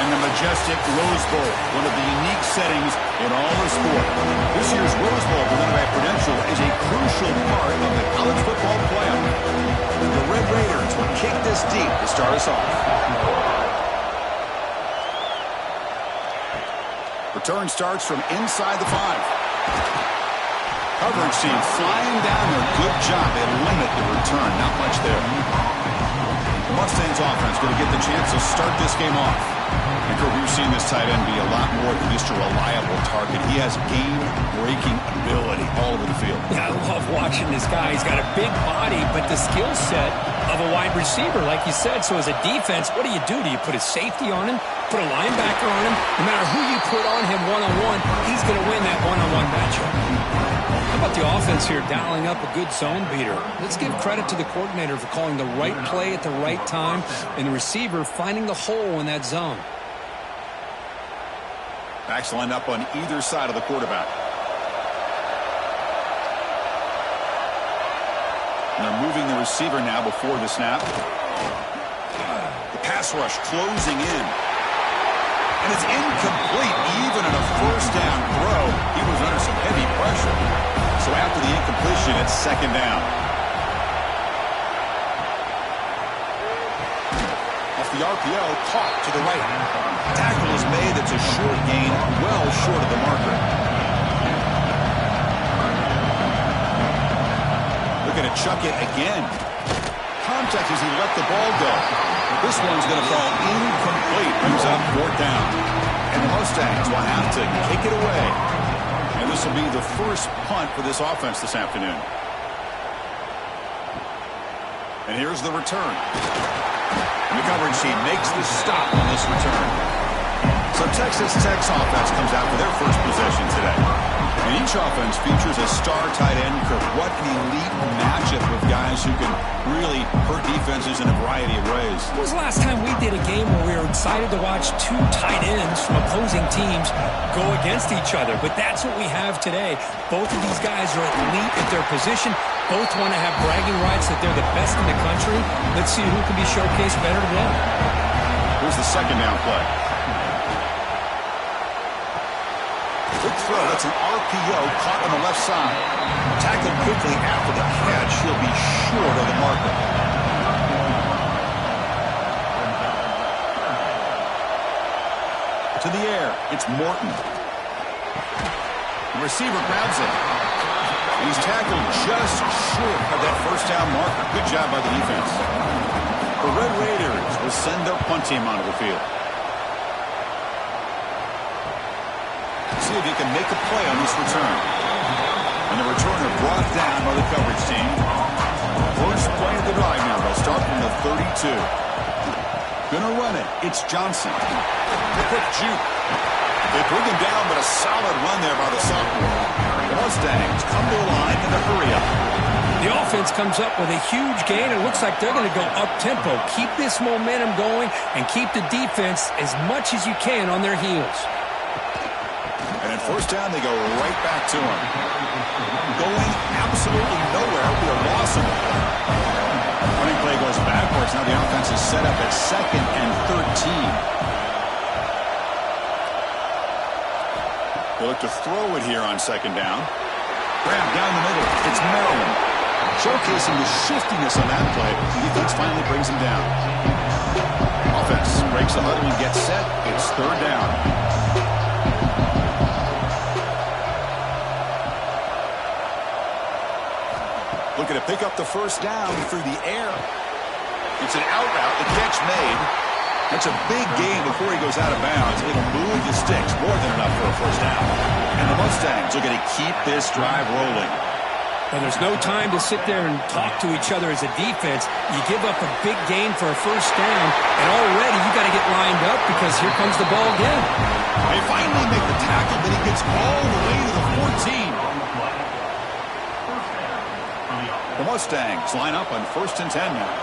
And the majestic Rose Bowl, one of the unique settings in all of sport. This year's Rose Bowl, presented by Prudential, is a crucial part of the college football playoff. The Red Raiders will kick this deep to start us off. Return starts from inside the 5. Coverage team flying down there. Good job. They limit the return. Not much there. The Mustangs offense going to get the chance to start this game off. And Kurt, we've seen this tight end be a lot more than just a reliable target. He has game-breaking ability all over the field. Yeah, I love watching this guy. He's got a big body, but the skill set of a wide receiver, like you said. So as a defense, what do? Do you put a safety on him? Put a linebacker on him? No matter who you put on him one-on-one, he's going to win that one-on-one matchup. How about the offense here dialing up a good zone beater? Let's give credit to the coordinator for calling the right play at the right time and the receiver finding the hole in that zone. Backs lined up on either side of the quarterback. And they're moving the receiver now before the snap. The pass rush closing in. And it's incomplete even on a first down throw. He was under some heavy pressure. So after the incompletion, it's second down. Off the RPO, caught to the right. Tackle is made. It's a short gain, well short of the marker. Looking to chuck it again. Contact as he let the ball go. This one's going to fall incomplete. Brings up fourth down. And the Mustangs will have to kick it away. And this will be the first punt for this offense this afternoon. And here's the return. And the coverage team makes the stop on this return. So Texas Tech's offense comes out for their first possession today. And each offense features a star tight end. What an elite matchup of guys who can really hurt defenses in a variety of ways. When was the last time we did a game where we were excited to watch two tight ends from opposing teams go against each other? But that's what we have today. Both of these guys are elite at their position. Both want to have bragging rights that they're the best in the country. Let's see who can be showcased better than them. Here's the second down play. Quick throw. That's an RPO caught on the left side. Tackled quickly after the catch. He'll be short of the marker. To the air. It's Morton. The receiver grabs it. He's tackled just short of that first down marker. Good job by the defense. The Red Raiders will send their punt team onto the field. See if he can make a play on this return. And the returner brought down by the coverage team. First play of the drive now. They'll start from the 32. Gonna run it. It's Johnson. The quick juke. They bring him down, but a solid run there by the sophomore. The Mustangs come to the line in a hurry up. The offense comes up with a huge gain. It looks like they're going to go up-tempo. Keep this momentum going and keep the defense as much as you can on their heels. And at first down, they go right back to him. Going absolutely nowhere. It'll be a loss of it. Running play goes backwards. Now the offense is set up at 2nd and 13. They look to throw it here on second down. Grab down the middle. It's Maryland. Showcasing the shiftiness on that play. The defense finally brings him down. Offense breaks the huddle and gets set. It's third down. Looking to pick up the first down through the air. It's an out route. The catch made. That's a big gain before he goes out of bounds. It'll move the sticks. More than enough for a first down. And the Mustangs are going to keep this drive rolling. Well, there's no time to sit there and talk to each other as a defense. You give up a big gain for a first down, and already you got to get lined up because here comes the ball again. They finally make the tackle, but he gets all the way to the 14. The Mustangs line up on 1st and 10 now.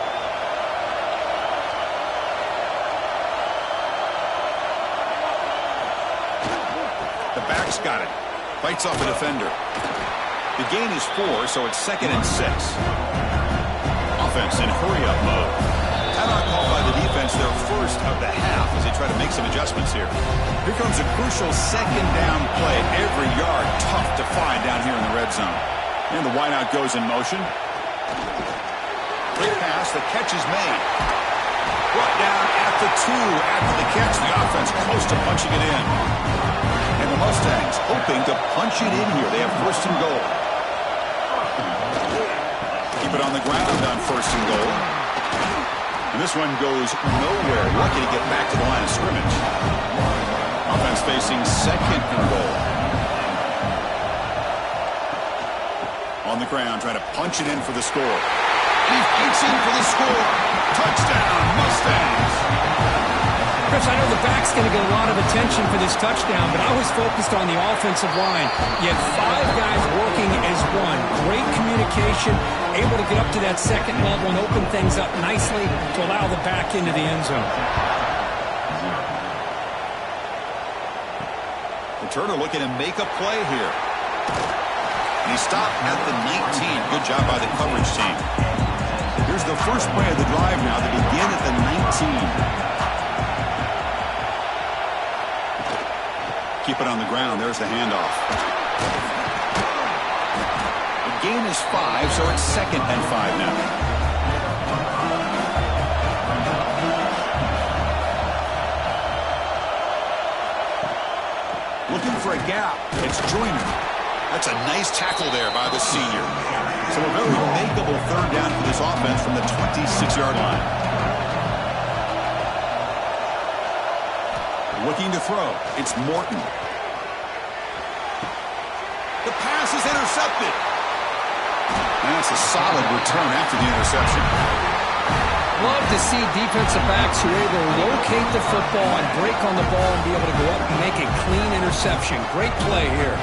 The back's got it. Fights off a defender. The gain is 4, so it's 2nd and 6. Offense in hurry-up mode. Timeout called by the the defense their first of the half as they try to make some adjustments here. Here comes a crucial second down play. Every yard tough to find down here in the red zone. And the wideout goes in motion. Great pass. The catch is made. Brought down at the 2 after the catch. The offense close to punching it in. And the Mustangs hoping to punch it in here. They have first and goal. Keep it on the ground on first and goal. And this one goes nowhere. Lucky to get back to the line of scrimmage. Offense facing second and goal. On the ground, trying to punch it in for the score. He fights in for the score. Touchdown, Mustangs. Chris, I know the back's going to get a lot of attention for this touchdown, but I was focused on the offensive line. You had 5 guys working as one. Great communication, able to get up to that second level and open things up nicely to allow the back into the end zone. Returner looking to make a play here. And he stopped at the 19. Good job by the coverage team. Here's the first play of the drive now. They begin at the 19. Keep it on the ground. There's the handoff. The gain is 5, so it's second and 5 now. Looking for a gap. It's Joyner. That's a nice tackle there by the senior. So a very makeable third down for this offense from the 26-yard line. Looking to throw. It's Morton. The pass is intercepted. That's a solid return after the interception. Love to see defensive backs who are able to locate the football and break on the ball and be able to go up and make a clean interception. Great play here.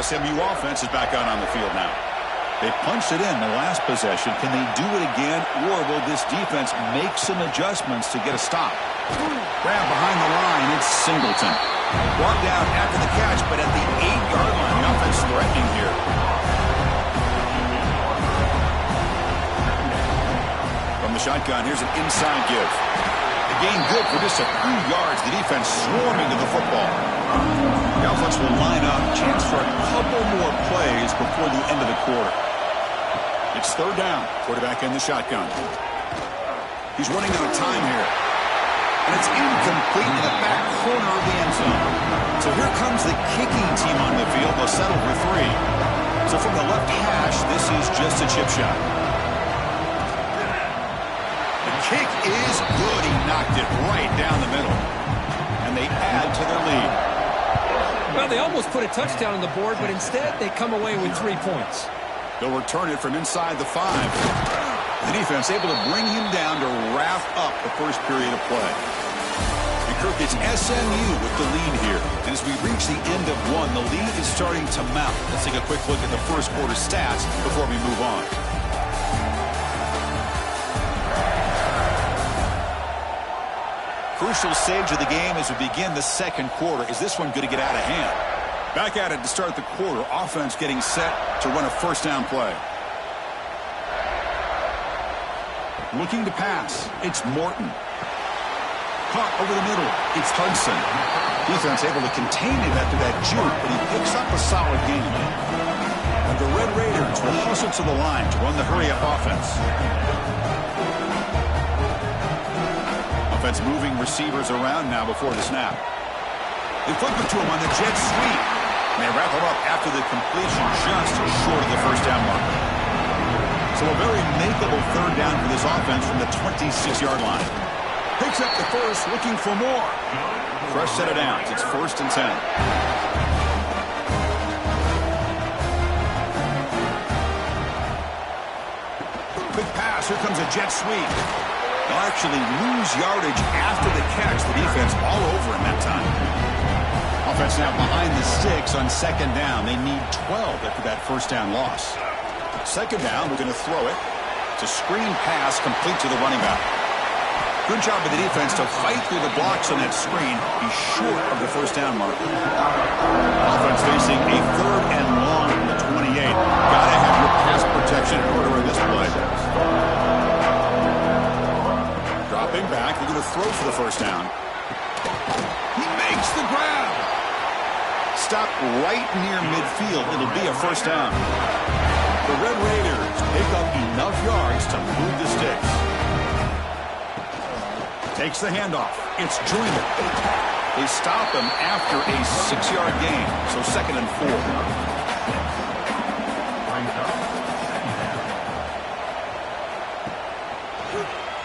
SMU offense is back out on the field now. They punched it in the last possession. Can they do it again, or will this defense make some adjustments to get a stop? Grab behind the line. It's Singleton. Brought down after the catch, but at the 8-yard line. The offense threatening here. From the shotgun, here's an inside give. The gain good for just a few yards. The defense swarming to the football. The offense will line up. Chance for a couple more plays before the end of the quarter. It's third down. Quarterback in the shotgun. He's running out of time here. And it's incomplete in the back corner of the end zone. So here comes the kicking team on the field. They'll settle for 3. So from the left hash, this is just a chip shot. The kick is good. He knocked it right down the middle. And they add to their lead. Well, they almost put a touchdown on the board, but instead they come away with 3 points. They'll return it from inside the 5. The defense able to bring him down to wrap up the first period of play. And Kirk, it's SMU with the lead here. And as we reach the end of 1, the lead is starting to mount. Let's take a quick look at the first quarter stats before we move on. Crucial stage of the game as we begin the second quarter. Is this one going to get out of hand? Back at it to start the quarter. Offense getting set to run a first down play. Looking to pass. It's Morton. Caught over the middle. It's Hudson. Defense able to contain him after that juke, but he picks up a solid gain. And the Red Raiders will hustle to the line to run the hurry-up offense. Offense moving receivers around now before the snap. They flip it to him on the jet sweep. And they wrap him up after the completion just short of the first down mark. So a very makeable third down for this offense from the 26-yard line. Picks up the first, looking for more. Fresh set of downs. It's 1st and 10. Quick pass. Here comes a jet sweep. They'll actually lose yardage after the catch. The defense all over in that time. Offense now behind the sticks on second down. They need 12 after that first down loss. Second down, we're going to throw it. It's a screen pass complete to the running back. Good job of the defense to fight through the blocks on that screen. He's short of the first down mark. Offense facing a 3rd and long from the 28. Got to have your pass protection in order in this play. Dropping back. They're going to throw for the first down. He makes the grab. Stop right near midfield. It'll be a first down. The Red Raiders pick up enough yards to move the sticks. Takes the handoff. It's Joyner. They stop him after a 6-yard gain. So 2nd and 4.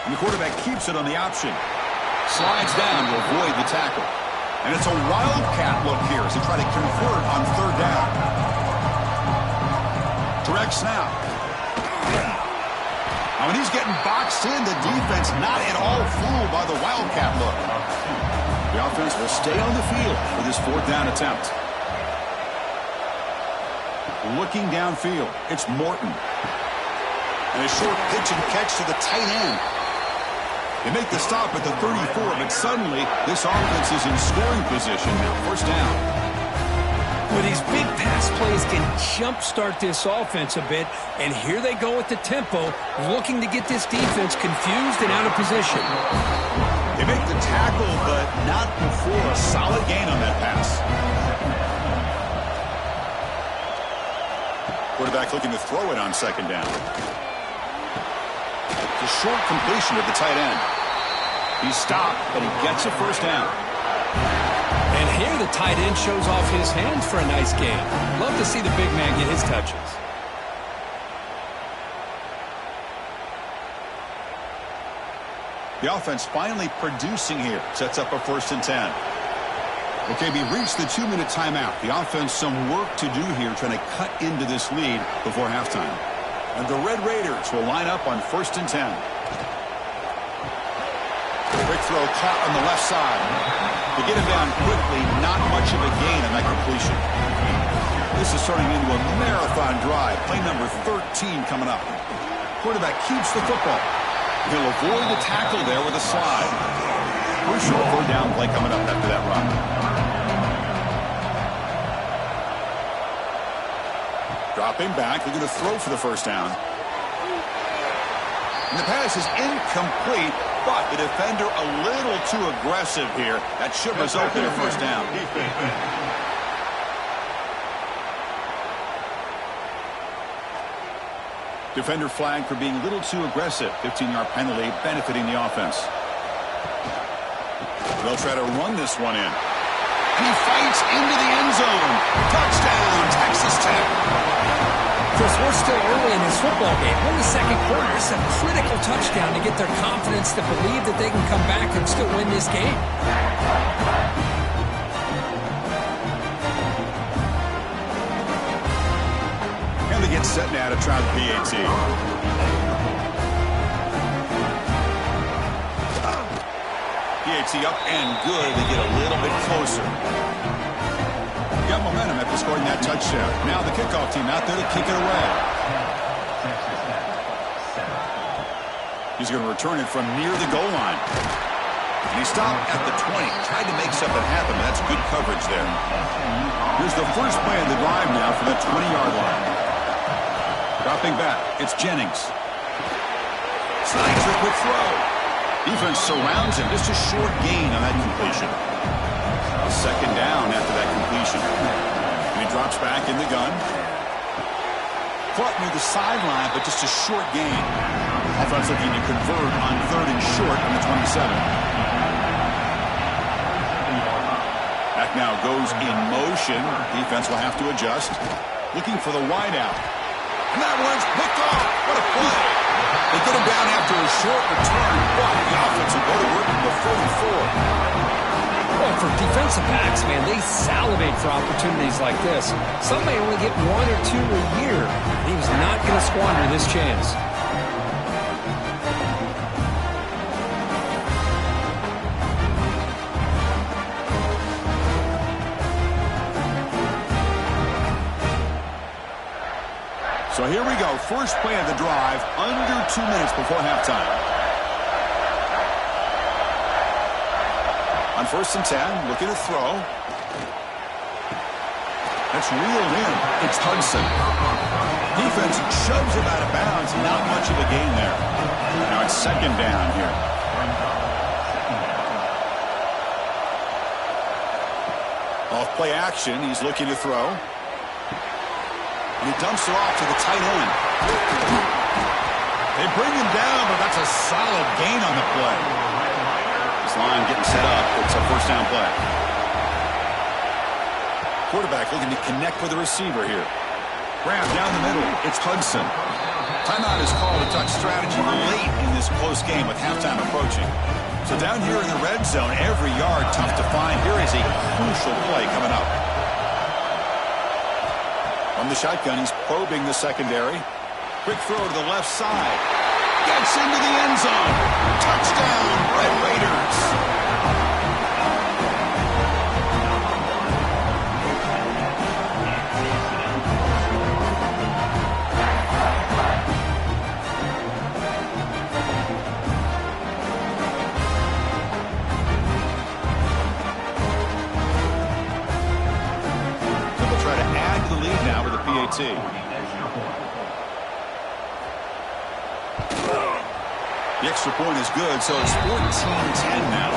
And the quarterback keeps it on the option. Slides down to avoid the tackle. And it's a wildcat look here as they try to convert on 3rd down. Direct snap. Now, when he's getting boxed in, the defense not at all fooled by the wildcat look. The offense will stay on the field for this 4th down attempt. Looking downfield, it's Morton. And a short pitch and catch to the tight end. They make the stop at the 34, but suddenly this offense is in scoring position now. First down. Well, these big pass plays can jumpstart this offense a bit, and here they go with the tempo, looking to get this defense confused and out of position. They make the tackle, but not before a solid gain on that pass. Quarterback looking to throw it on 2nd down. The short completion of the tight end. He stopped, but he gets a first down. And here the tight end shows off his hands for a nice gain. Love to see the big man get his touches. The offense finally producing here. Sets up a 1st and 10. Okay, we reached the 2-minute timeout. The offense some work to do here trying to cut into this lead before halftime. And the Red Raiders will line up on 1st and 10. Quick throw caught on the left side. To get him down quickly, not much of a gain on that completion. This is turning into a marathon drive. Play number 13 coming up. Quarterback keeps the football. He'll avoid the tackle there with a slide. Crucial 3rd down play coming up after that run. Dropping back. They're going to throw for the first down. And the pass is incomplete, but the defender a little too aggressive here. That should result in a first down. Defender flagged for being a little too aggressive. 15-yard penalty benefiting the offense. They'll try to run this one in. And he fights into the end zone. Touchdown, Texas Tech. Chris, we're still early in this football game. We're in the 2nd quarter. It's a critical touchdown to get their confidence to believe that they can come back and still win this game. And they get set now to try the PAT. PAT up and good. They get a little bit closer. Got momentum after scoring that touchdown. Now the kickoff team out there to kick it away. He's going to return it from near the goal line. And he stopped at the 20. Tried to make something happen, but that's good coverage there. Here's the first play of the drive now from the 20-yard line. Dropping back, it's Jennings. Slides a quick throw. Defense surrounds him. Just a short gain on that completion. A 2nd down after that completion. And he drops back in the gun. Caught near the sideline, but just a short gain. Offense looking to convert on 3rd and short on the 27. Back now goes in motion. Defense will have to adjust. Looking for the wideout. And that one's picked off. What a play. They get him down after a short return, but the offense will go to work at the 44. Well, for defensive backs, man, they salivate for opportunities like this. Some may only get 1 or 2 a year. He was not going to squander this chance. So here we go. First play of the drive, under 2 minutes before halftime. On 1st and 10, looking to throw. That's reeled in. It's Hudson. Defense shoves him out of bounds. Not much of a gain there. Now it's 2nd down here. Off play action. He's looking to throw. And he dumps it off to the tight end. They bring him down, but that's a solid gain on the play. This line getting set up. It's a 1st down play. Quarterback looking to connect with the receiver here. Grab down the middle. It's Hudson. Timeout is called to touch strategy late in this close game with halftime approaching. So down here in the red zone, every yard tough to find. Here is a crucial play coming up. From the shotgun, he's probing the secondary. Quick throw to the left side. Gets into the end zone. Touchdown, Red Raiders. The extra point is good, so it's 14-10 now.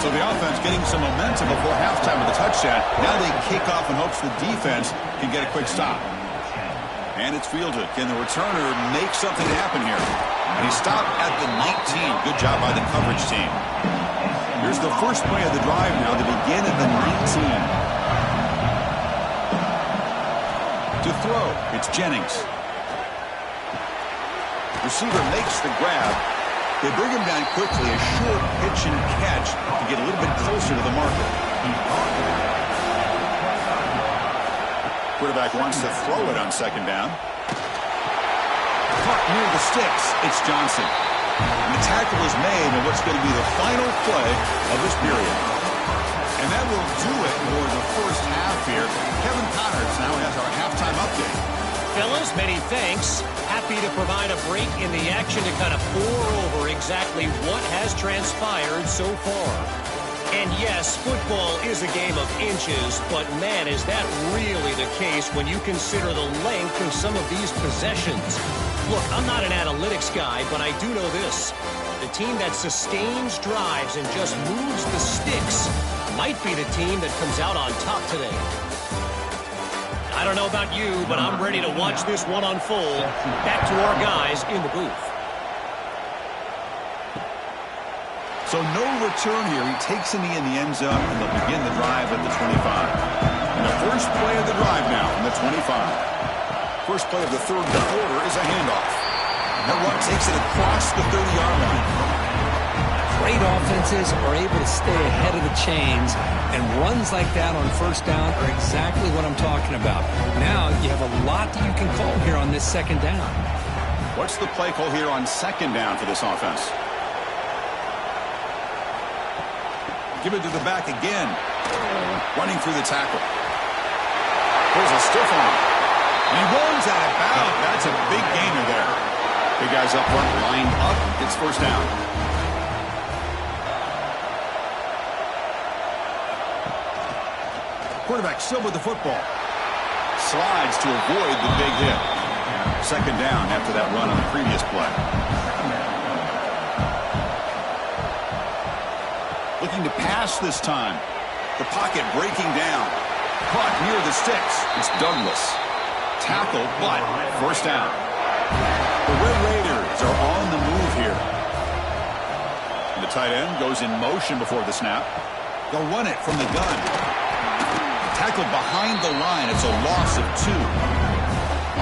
So the offense getting some momentum before halftime with a touchdown. Now they kick off in hopes the defense can get a quick stop. And it's fielded. Can the returner make something happen here? And he stopped at the 19. Good job by the coverage team. Here's the first play of the drive now to begin at the 19. To throw, it's Jennings. Receiver makes the grab. They bring him down quickly, a short pitch and catch to get a little bit closer to the marker. Quarterback wants to throw it on 2nd down. Caught near the sticks, it's Johnson. And the tackle is made in what's going to be the final play of this period. And that will do it for the first half here. Kevin Connors now has our halftime update. Fellas, many thanks. Happy to provide a break in the action to kind of pour over exactly what has transpired so far. And yes, football is a game of inches, but man, is that really the case when you consider the length of some of these possessions. Look, I'm not an analytics guy, but I do know this. The team that sustains drives and just moves the sticks might be the team that comes out on top today. I don't know about you, but I'm ready to watch this one unfold. Back to our guys in the booth. So no return here. He takes in the end zone, and they'll begin the drive at the 25. And the first play of the drive now from the 25. First play of the 3rd quarter is a handoff. That one takes it across the 30-yard line. Great offenses are able to stay ahead of the chains, and runs like that on 1st down are exactly what I'm talking about. Now you have a lot that you can call here on this 2nd down. What's the play call here on 2nd down for this offense? Give it to the back again. Running through the tackle. There's a stiff arm. And he runs out of bounds. That's a big gainer there. Big guys up front, lined up. It's 1st down. Quarterback still with the football. Slides to avoid the big hit. 2nd down after that run on the previous play. Looking to pass this time. The pocket breaking down. Caught near the sticks. It's Douglas. Tackled, but 1st down. The Red Raiders are on the move here. And the tight end goes in motion before the snap. They'll run it from the gun. Tackled behind the line. It's a loss of 2.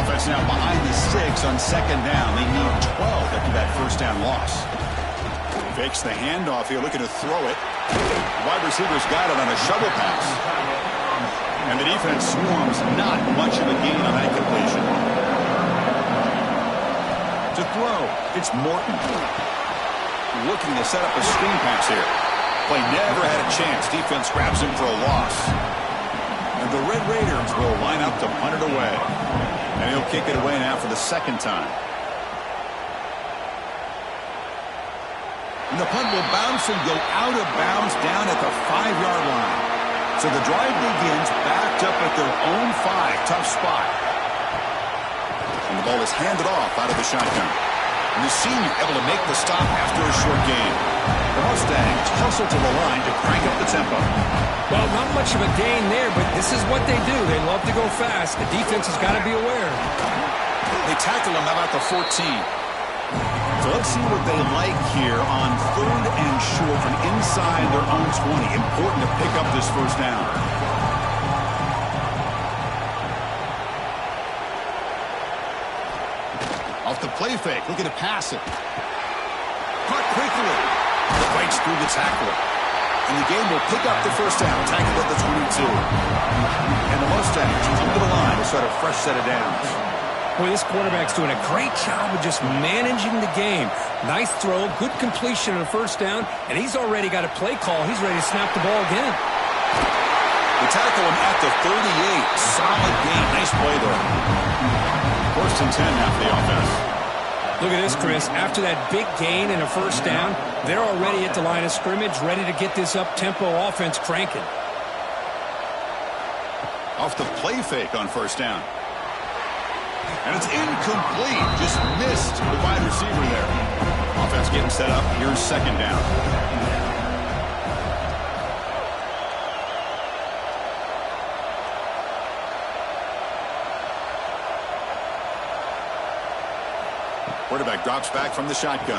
Offense now behind the 6 on 2nd down. They need 12 after that 1st down loss. Fakes the handoff here, looking to throw it. The wide receiver's got it on a shovel pass. And the defense swarms, not much of a gain on that completion. To throw, it's Morton. Looking to set up a screen pass here. Play never had a chance. Defense grabs him for a loss. And the Red Raiders will line up to punt it away. And he'll kick it away now for the second time. And the punt will bounce and go out of bounds down at the 5-yard line. So the drive begins backed up at their own 5. Tough spot. And the ball is handed off out of the shotgun. And the senior able to make the stop after a short gain. The Mustangs hustle to the line to crank up the tempo. Well, not much of a gain there, but this is what they do. They love to go fast. The defense has got to be aware. They tackle him about the 14. So let's see what they like here on 3rd and short from inside their own 20. Important to pick up this first down. Off the play fake, looking to pass it. Caught quickly. It breaks through the tackle. And the game will pick up the first down, tackled at the 22. And the Mustangs come to the line to start a fresh set of downs. Boy, this quarterback's doing a great job of just managing the game. Nice throw, good completion on the first down, and he's already got a play call. He's ready to snap the ball again. They tackle him at the 38. Solid game. Nice play there. 1st and 10 now for the offense. Look at this, Chris. After that big gain and a first down, they're already at the line of scrimmage, ready to get this up-tempo offense cranking. Off the play fake on first down. And it's incomplete. Just missed the wide receiver there. Offense getting set up. Here's second down. Quarterback drops back from the shotgun.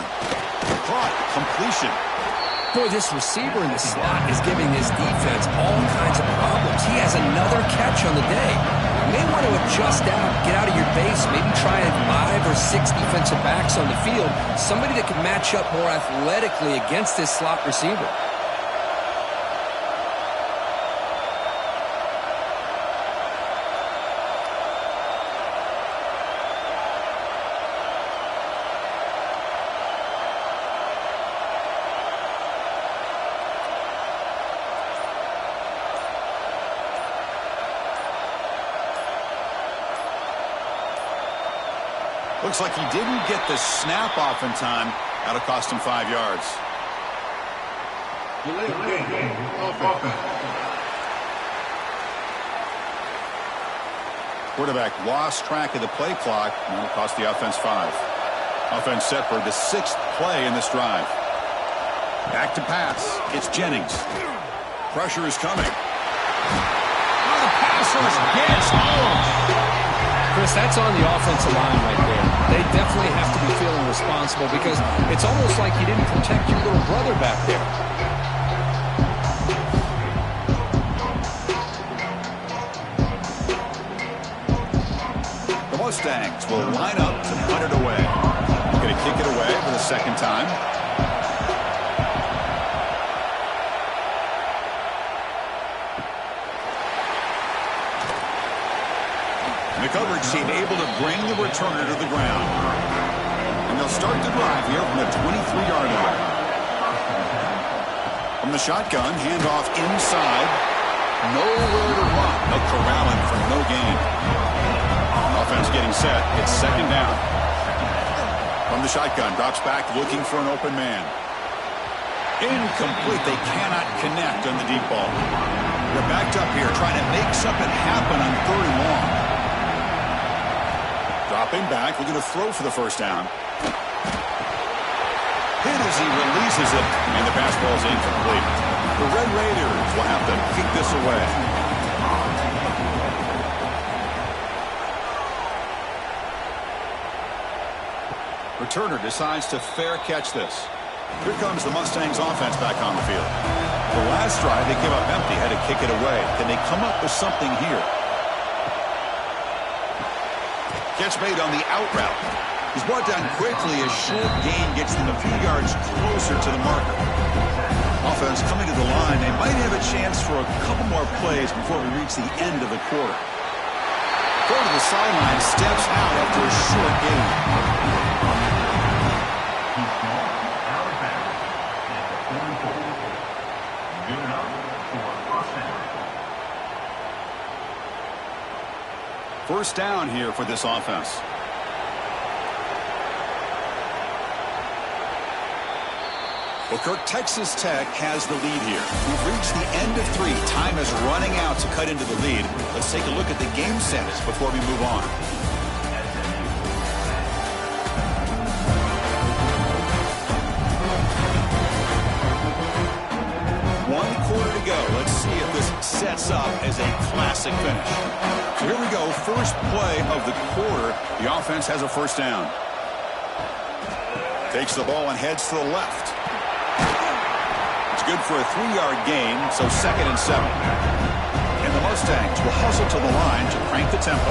Caught. Completion. Boy, this receiver in the slot is giving this defense all kinds of problems. He has another catch on the day. You may want to adjust out, get out of your base, maybe try 5 or 6 defensive backs on the field, somebody that can match up more athletically against this slot receiver. Looks like he didn't get the snap off in time. That'll cost him 5 yards. Quarterback lost track of the play clock, and it'll cost the offense 5. Offense set for the 6th play in this drive. Back to pass. It's Jennings. Pressure is coming. Oh, the pass rush gets home. Chris, that's on the offensive line right there. They definitely have to be feeling responsible because it's almost like you didn't protect your little brother back there. The Mustangs will line up to punt it away. Going to kick it away for the second time. The coverage team able to bring the returner to the ground. And they'll start the drive here from the 23-yard line. From the shotgun, handoff inside. Nowhere to run. They'll corral him for no gain. Offense getting set. It's second down. From the shotgun, drops back looking for an open man. Incomplete. They cannot connect on the deep ball. They're backed up here trying to make something happen on 3rd and long. Dropping back, looking to throw for the first down. Hit as he releases it, and the pass ball is incomplete. The Red Raiders will have to kick this away. Returner decides to fair catch this. Here comes the Mustangs offense back on the field. The last drive they came up empty, had to kick it away. Can they come up with something here? Catch made on the out route. He's brought down quickly. A short gain gets them a few yards closer to the marker. Offense coming to the line. They might have a chance for a couple more plays before we reach the end of the quarter. Go to the sideline, steps out after a short gain. First down here for this offense. Well, Kirk, Texas Tech has the lead here. We've reached the end of 3. Time is running out to cut into the lead. Let's take a look at the game sense before we move on. One quarter to go. Let's see if this sets up as a classic finish. So here we go. First play of the quarter. The offense has a first down. Takes the ball and heads to the left. Good for a 3-yard gain, so 2nd and 7. And the Mustangs will hustle to the line to crank the tempo.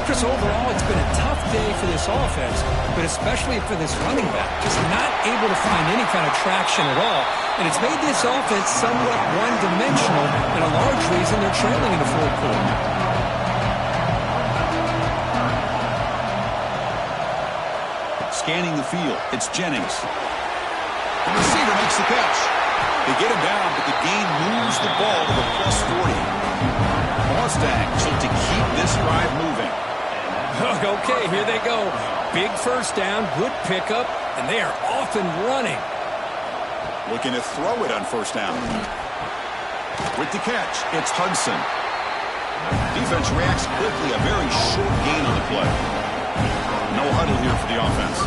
Chris, overall, it's been a tough day for this offense, but especially for this running back. Just not able to find any kind of traction at all. And it's made this offense somewhat one-dimensional, and a large reason they're trailing in the fourth quarter. Scanning the field, it's Jennings. The receiver makes the catch. They get him down, but the gain moves the ball to the +40. The Mustangs look to keep this drive moving. Okay, here they go. Big first down, good pickup, and they are off and running. Looking to throw it on first down. With the catch, it's Hudson. Defense reacts quickly, a very short gain on the play. No huddle here for the offense.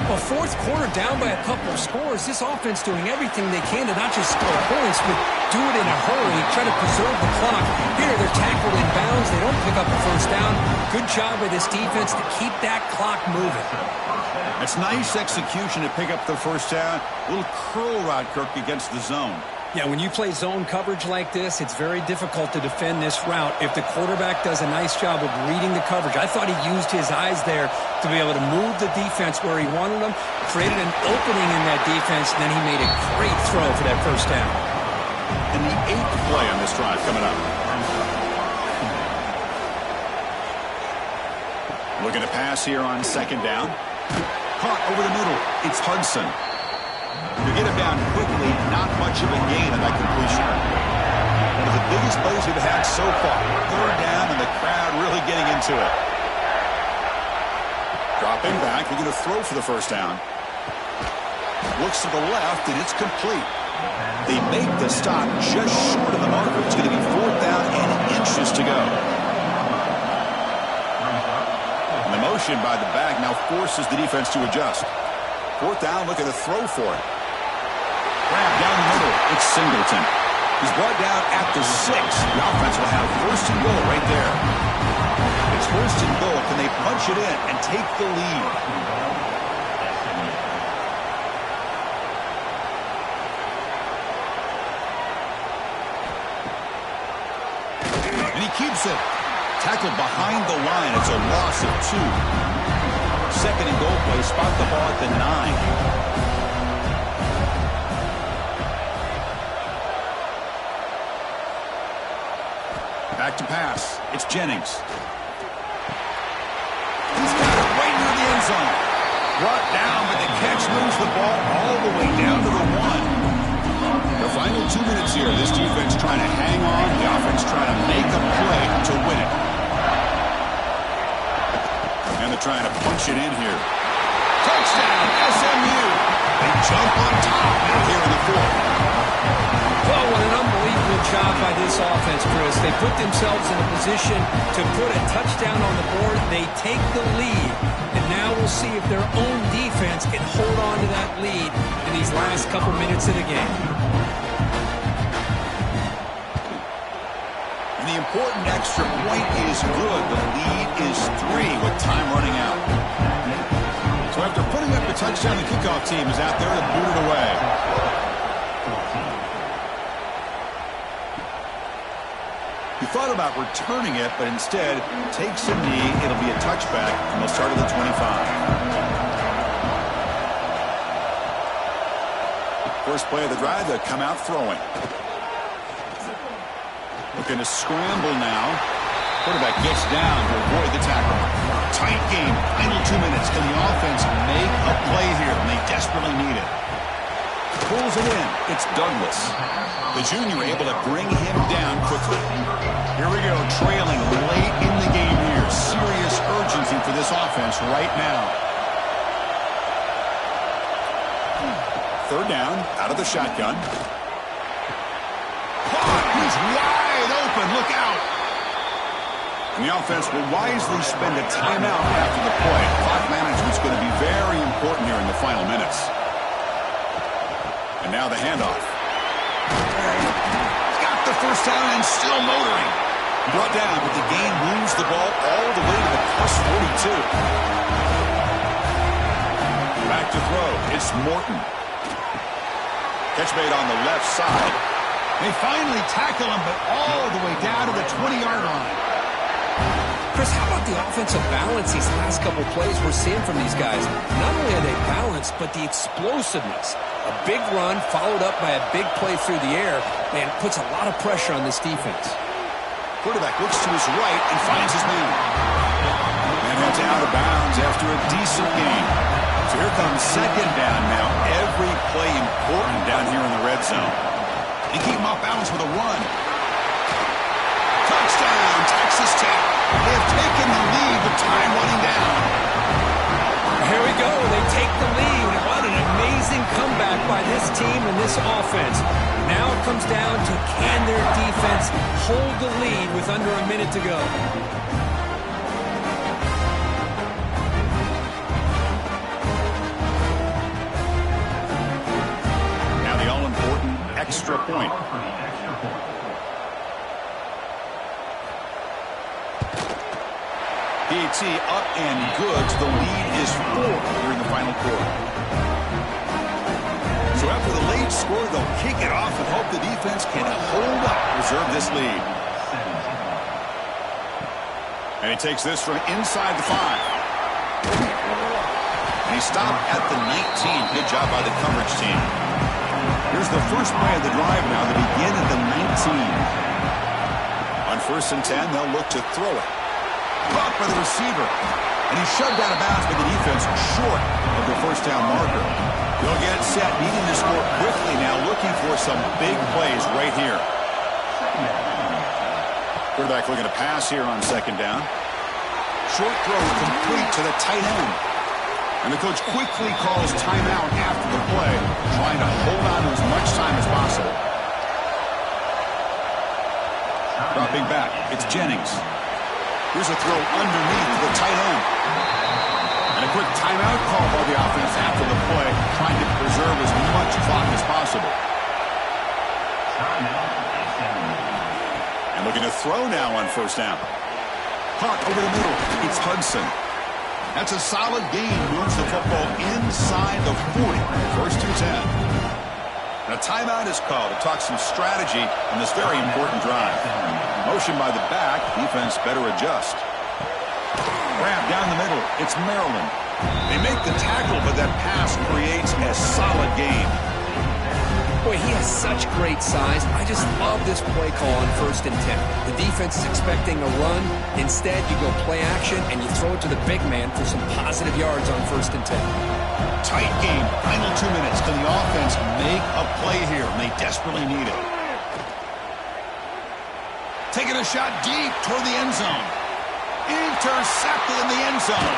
Well, fourth quarter down by a couple of scores. This offense doing everything they can to not just score points, but do it in a hurry, try to preserve the clock. Here, they're tackled in bounds. They don't pick up a first down. Good job by this defense to keep that clock moving. It's nice execution to pick up the first down. A little curl route, Kirk, against the zone. Yeah, when you play zone coverage like this, it's very difficult to defend this route if the quarterback does a nice job of reading the coverage. I thought he used his eyes there to be able to move the defense where he wanted them, created an opening in that defense, and then he made a great throw for that first down. And the 8th play on this drive coming up. Looking to pass here on second down. Caught over the middle. It's Hudson. To get him down quickly, not much of a gain on that completion. One of the biggest plays we've had so far. 3rd down and the crowd really getting into it. Dropping back, looking to throw for the first down. Looks to the left, and it's complete. They make the stop just short of the marker. It's going to be 4th down and inches to go. And the motion by the back now forces the defense to adjust. 4th down, looking to throw for it. Grab down the middle. It's Singleton. He's brought down at the 6. The offense will have 1st and goal right there. It's 1st and goal. Can they punch it in and take the lead? And he keeps it. Tackled behind the line. It's a loss of 2. 2nd and goal play. Spot the ball at the 9. Back to pass. It's Jennings. He's got it right near the end zone. Brought down, but the catch moves the ball all the way down to the 1. The final 2 minutes here. This defense trying to hang on. The offense trying to make a play to win it. And they're trying to punch it in here. Touchdown, SMU. They jump on top now here in the 4th. Oh, what an unbelievable job by this offense, Chris. They put themselves in a position to put a touchdown on the board. They take the lead, and now we'll see if their own defense can hold on to that lead in these last couple minutes of the game. And the important extra point is good. The lead is 3 with time running out. So after putting up the touchdown, the kickoff team is out there to boot it away. He thought about returning it, but instead takes a knee. It'll be a touchback, and they'll start at the 25. First play of the drive, they'll come out throwing. Looking to scramble now. Quarterback gets down to avoid the tackle. Tight game, final 2 minutes. Can the offense make a play here? And they desperately need it. Pulls it in. It's Douglas. The junior able to bring him down quickly. Here we go, trailing late in the game here. Serious urgency for this offense right now. Third down, out of the shotgun. Caught, he's wide open, look out. And the offense will wisely spend a timeout after the play. Clock management's going to be very important here in the final minutes. And now the handoff. Got the first down and still motoring. Brought down, but the game moves the ball all the way to the +42. Back to throw. It's Morton. Catch made on the left side. They finally tackle him, but all the way down to the 20-yard line. Chris, how about the offensive balance these last couple plays we're seeing from these guys? Not only are they balanced, but the explosiveness. A big run followed up by a big play through the air, man, it puts a lot of pressure on this defense. Quarterback looks to his right and finds his man. And heads out of bounds after a decent gain. So here comes second down now. Every play important down here in the red zone. And keep him off balance with a run. Touchdown, Texas Tech. They have taken the lead with time running down. Here we go. They take the lead. What an amazing comeback by this team and this offense. Now it comes down to can their defense hold the lead with under a minute to go. Now the all-important extra point. PAT up and good. So the lead is 4 here in the final quarter. So after the late score, they'll kick it off and hope the defense can hold up, preserve this lead. And he takes this from inside the 5. And he stopped at the 19. Good job by the coverage team. Here's the first play of the drive now. They begin at the 19. On 1st and 10, they'll look to throw it. Caught by the receiver. And he's shoved out of bounds by the defense short of the first down marker. They'll get set, needing to score quickly now, looking for some big plays right here. Quarterback looking to pass here on second down. Short throw complete to the tight end. And the coach quickly calls timeout after the play, trying to hold on to as much time as possible. Dropping back, it's Jennings. Here's a throw underneath the tight end. And a quick timeout call by the offense after the play, trying to preserve as much clock as possible. And looking to throw now on first down. Caught over the middle. It's Hudson. That's a solid gain. Moves the football inside the 40. 1st and 10. And a timeout is called to talk some strategy on this very important drive. Motion by the back. Defense better adjust. Grab down the middle. It's Maryland. They make the tackle, but that pass creates a solid gain. Boy, he has such great size. I just love this play call on 1st and 10. The defense is expecting a run. Instead, you go play action, and you throw it to the big man for some positive yards on 1st and 10. Tight game. Final 2 minutes. Can the offense make a play here? And they desperately need it. Taking a shot deep toward the end zone. Intercepted in the end zone.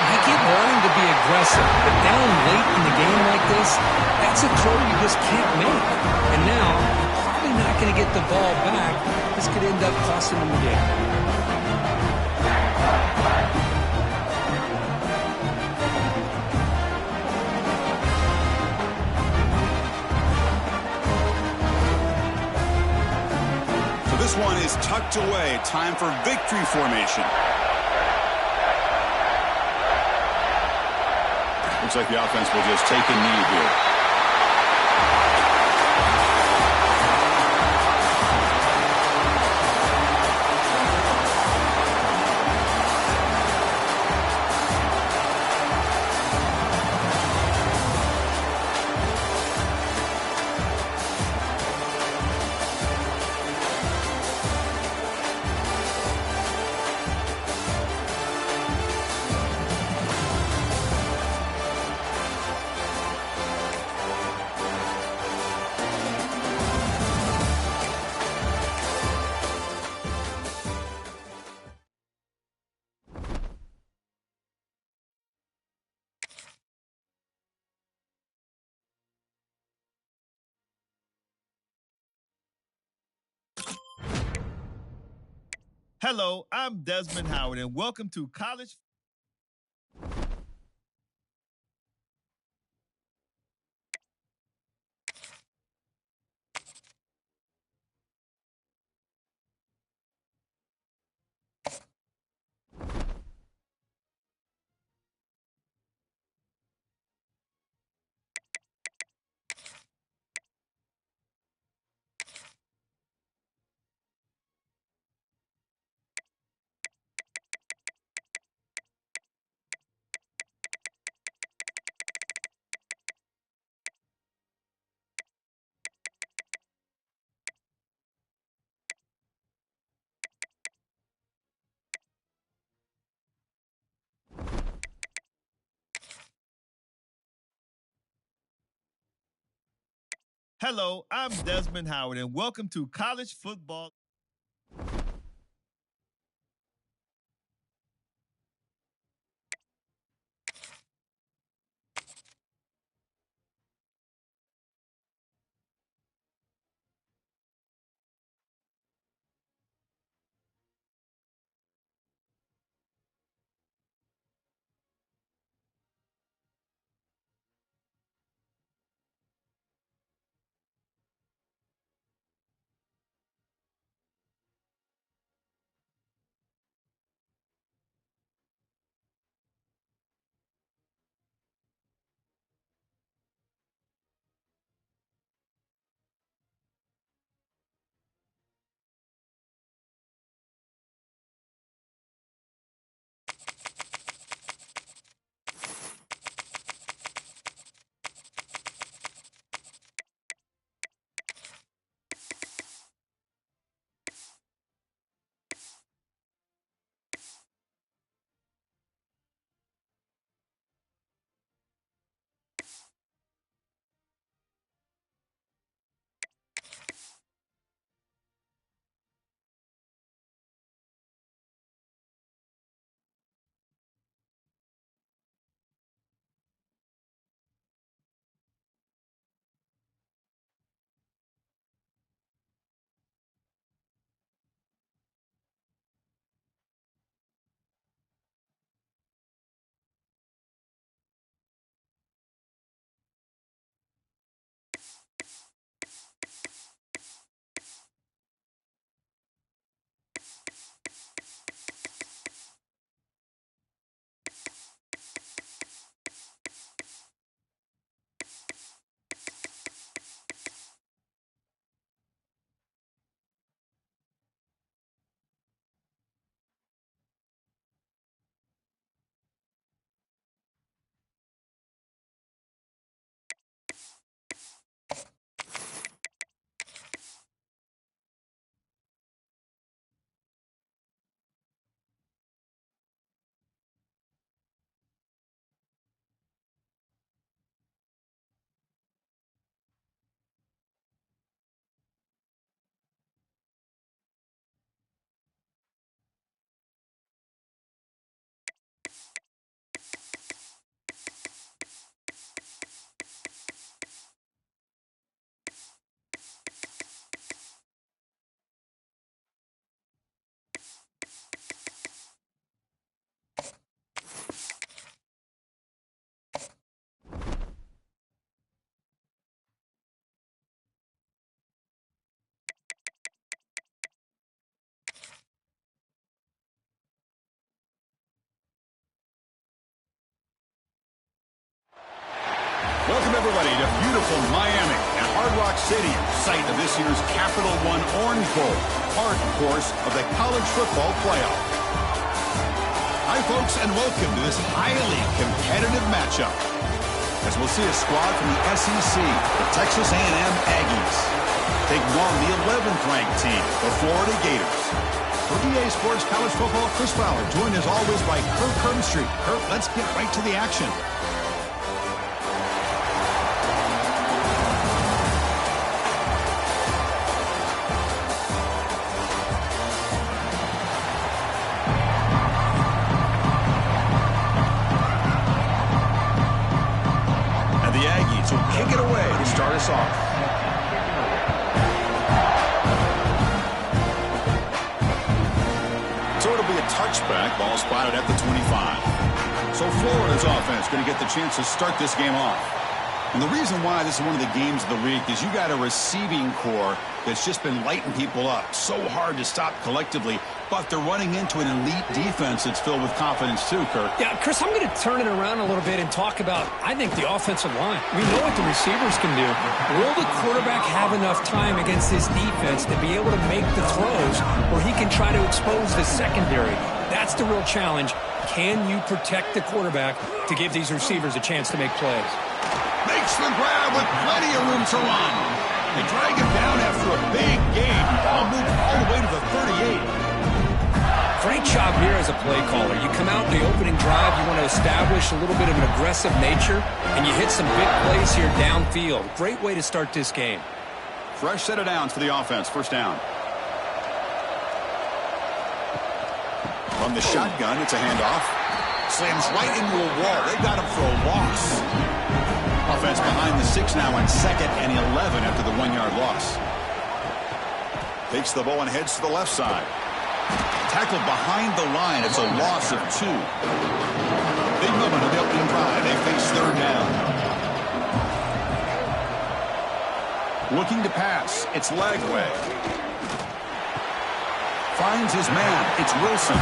I keep wanting to be aggressive, but down late in the game like this, that's a throw you just can't make. And now, you're probably not going to get the ball back. This could end up costing them the game. So this one is tucked away. Time for victory formation. Looks like the offense will just take a knee here. Hello, I'm Desmond Howard, and welcome to College. Hello, I'm Desmond Howard, and welcome to College Football. Welcome, everybody, to beautiful Miami and Hard Rock Stadium, site of this year's Capital One Orange Bowl, part, of course, of the college football playoff. Hi, folks, and welcome to this highly competitive matchup, as we'll see a squad from the SEC, the Texas A&M Aggies, taking on the 11th ranked team, the Florida Gators. For BA Sports College Football, Chris Fowler, joined as always by Kirk Herbstreit. Kirk, let's get right to the action. Kick it away to start us off. back. Ball spotted at the 25. So Florida's offense going to get the chance to start this game off. And the reason why this is one of the games of the week is you got a receiving core that's just been lighting people up. So hard to stop collectively, but they're running into an elite defense that's filled with confidence too, Kirk. Yeah, Chris, I'm going to turn it around a little bit and talk about, I think, the offensive line. We know what the receivers can do. Will the quarterback have enough time against this defense to be able to make the throws where he can try to expose the secondary? That's the real challenge. Can you protect the quarterback to give these receivers a chance to make plays? Makes the grab with plenty of room to run. They drag him down after a big gain. Ball moved all the way to the 38. Great job here as a play caller. You come out in the opening drive, you want to establish a little bit of an aggressive nature, and you hit some big plays here downfield. Great way to start this game. Fresh set of downs for the offense. First down. From the shotgun, it's a handoff. Slams right into a wall. They got him for a loss. Offense behind the 6 now on 2nd and 11 after the 1-yard loss. Takes the ball and heads to the left side. Tackled behind the line. It's a loss of 2. Big moment of the opening drive. They face 3rd down. Looking to pass. It's Lagway. Finds his man. It's Wilson.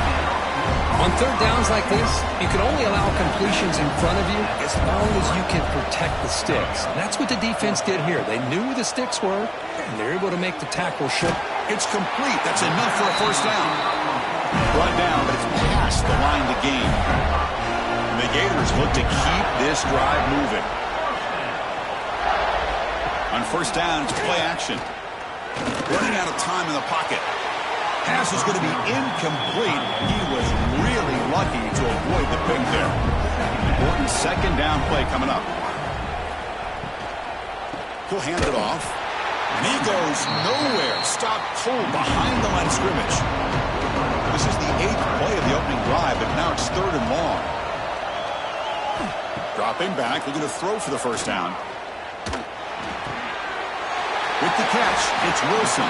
On 3rd downs like this, you can only allow completions in front of you as long as you can protect the sticks. And that's what the defense did here. They knew where the sticks were, and they're able to make the tackle short. It's complete. That's enough for a first down. Brought down, but it's past the line to gain. The Gators look to keep this drive moving. On first down, it's play action. Running out of time in the pocket. Pass is going to be incomplete. He was really lucky to avoid the pick there. Important 2nd down play coming up. He'll hand it off. And he goes nowhere. Stopped cold behind the line of scrimmage. This is the 8th play of the opening drive, but now it's 3rd and long. Dropping back, looking to throw for the first down. With the catch, it's Wilson.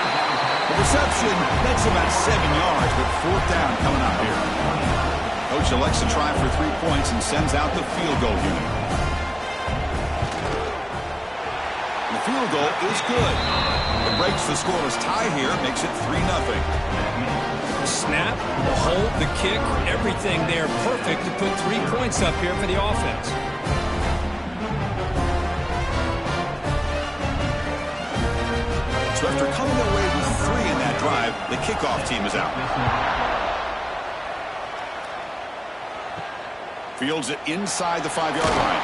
The reception, that's about 7 yards, but 4th down coming up here. Coach elects to try for 3 points and sends out the field goal unit. The field goal is good. It breaks the scoreless tie here, makes it 3-0. Snap, the hold, the kick, everything there perfect to put 3 points up here for the offense. So after coming away with 3 in that drive, the kickoff team is out. Fields it inside the 5-yard line.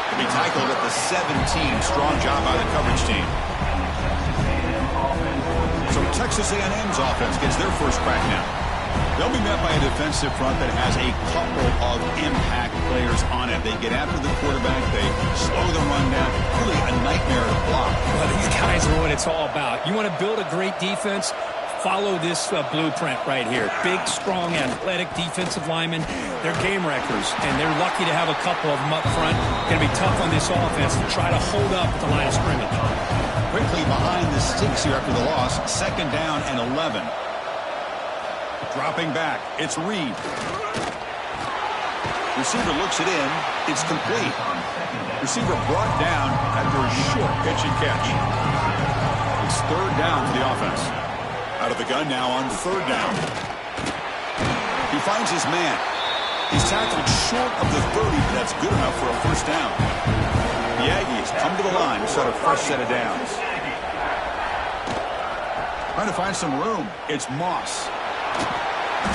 To be tackled at the 17. Strong job by the coverage team. So Texas A&M's offense gets their first crack now. They'll be met by a defensive front that has a couple of impact players on it. They get after the quarterback. They slow the run down. Really a nightmare to block. Well, these guys are what it's all about. You want to build a great defense? Follow this blueprint right here. Big, strong, athletic defensive linemen. They're game wreckers, and they're lucky to have a couple of them up front. Going to be tough on this offense to try to hold up at the line of scrimmage. Quickly behind the sticks here after the loss. 2nd down and 11. Dropping back, it's Reed. Receiver looks it in. It's complete. Receiver brought down after a short pitch and catch. It's 3rd down for the offense. Out of the gun now on 3rd down. He finds his man. He's tackled short of the 30, but that's good enough for a first down. The Aggies come to the line to start a fresh set of downs. Trying to find some room. It's Moss.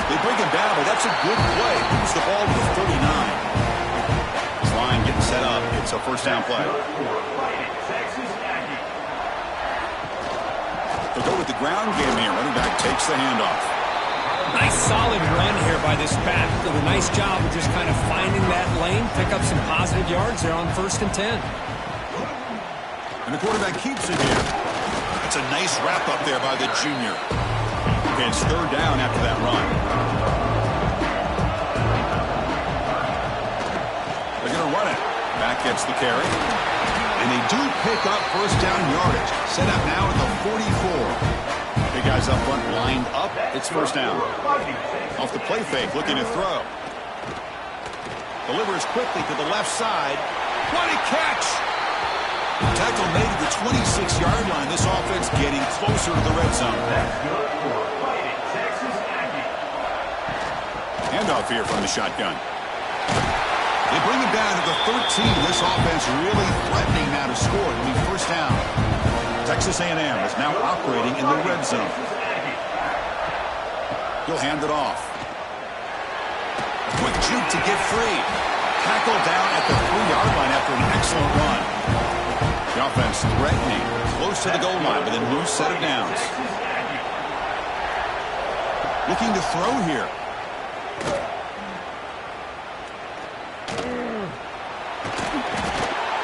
They bring him down, but that's a good play. Moves the ball to the 39. This line getting set up. It's a first down play. They'll go with the ground game here. Running back takes the handoff. Nice solid run here by this back. Did a nice job of just kind of finding that lane, pick up some positive yards there on 1st and 10. And the quarterback keeps it here. It's a nice wrap up there by the junior. It's 3rd down after that run. They're going to run it. Back gets the carry. And they do pick up first down yardage. Set up now at the 44. Big guys up front lined up. It's first down. Off the play fake, looking to throw. Delivers quickly to the left side. What a catch! Tackle made at the 26-yard line. This offense getting closer to the red zone. Handoff here from the shotgun. They bring him down to the 13. This offense really threatening now to score. It'll be first down. Texas A&M is now operating in the red zone. He'll hand it off. Quick juke to get free. Tackle down at the 3-yard line after an excellent run. The offense threatening, close to the goal line with a new set of downs. Looking to throw here.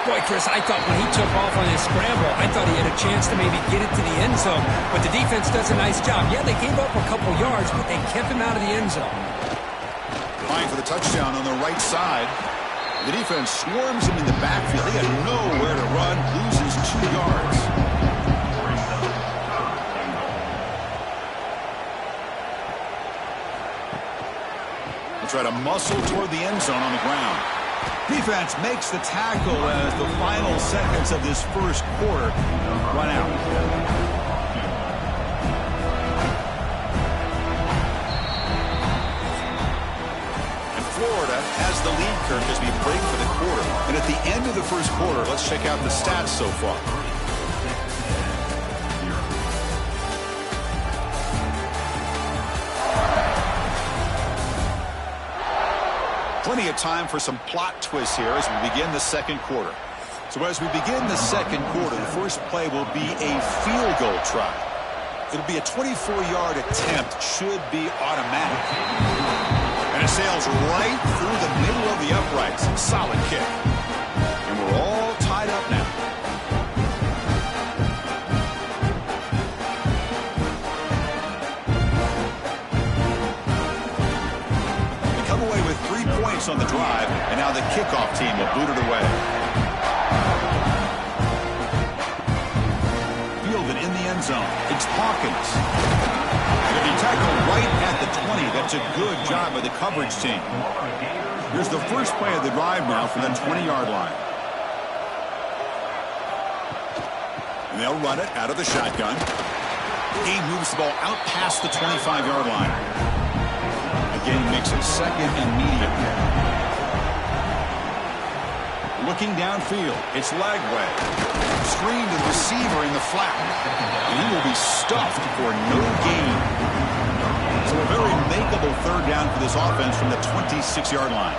Boy, Chris, I thought when he took off on his scramble, I thought he had a chance to maybe get it to the end zone. But the defense does a nice job. Yeah, they gave up a couple yards, but they kept him out of the end zone. Fine for the touchdown on the right side. The defense swarms him in the backfield. He had nowhere to run, loses 2 yards. They'll try to muscle toward the end zone on the ground. Defense makes the tackle as the final seconds of this first quarter run out. Florida has the lead curve as we break for the quarter. And at the end of the first quarter, let's check out the stats so far. Plenty of time for some plot twists here as we begin the second quarter. So as we begin the second quarter, the first play will be a field goal try. It'll be a 24-yard attempt, should be automatic. And it sails right through the middle of the uprights. Solid kick. And we're all tied up now. They come away with 3 points on the drive, and now the kickoff team will boot it away. Fielded in the end zone. It's Hawkins. It'll be tackled right at the 20. That's a good job by the coverage team. Here's the first play of the drive now from the 20-yard line. And they'll run it out of the shotgun. He moves the ball out past the 25-yard line. Again, makes it second and medium. Looking downfield, it's Lagway. Screen to the receiver in the flat. And he will be stuffed for no gain. So a very makeable third down for this offense from the 26-yard line.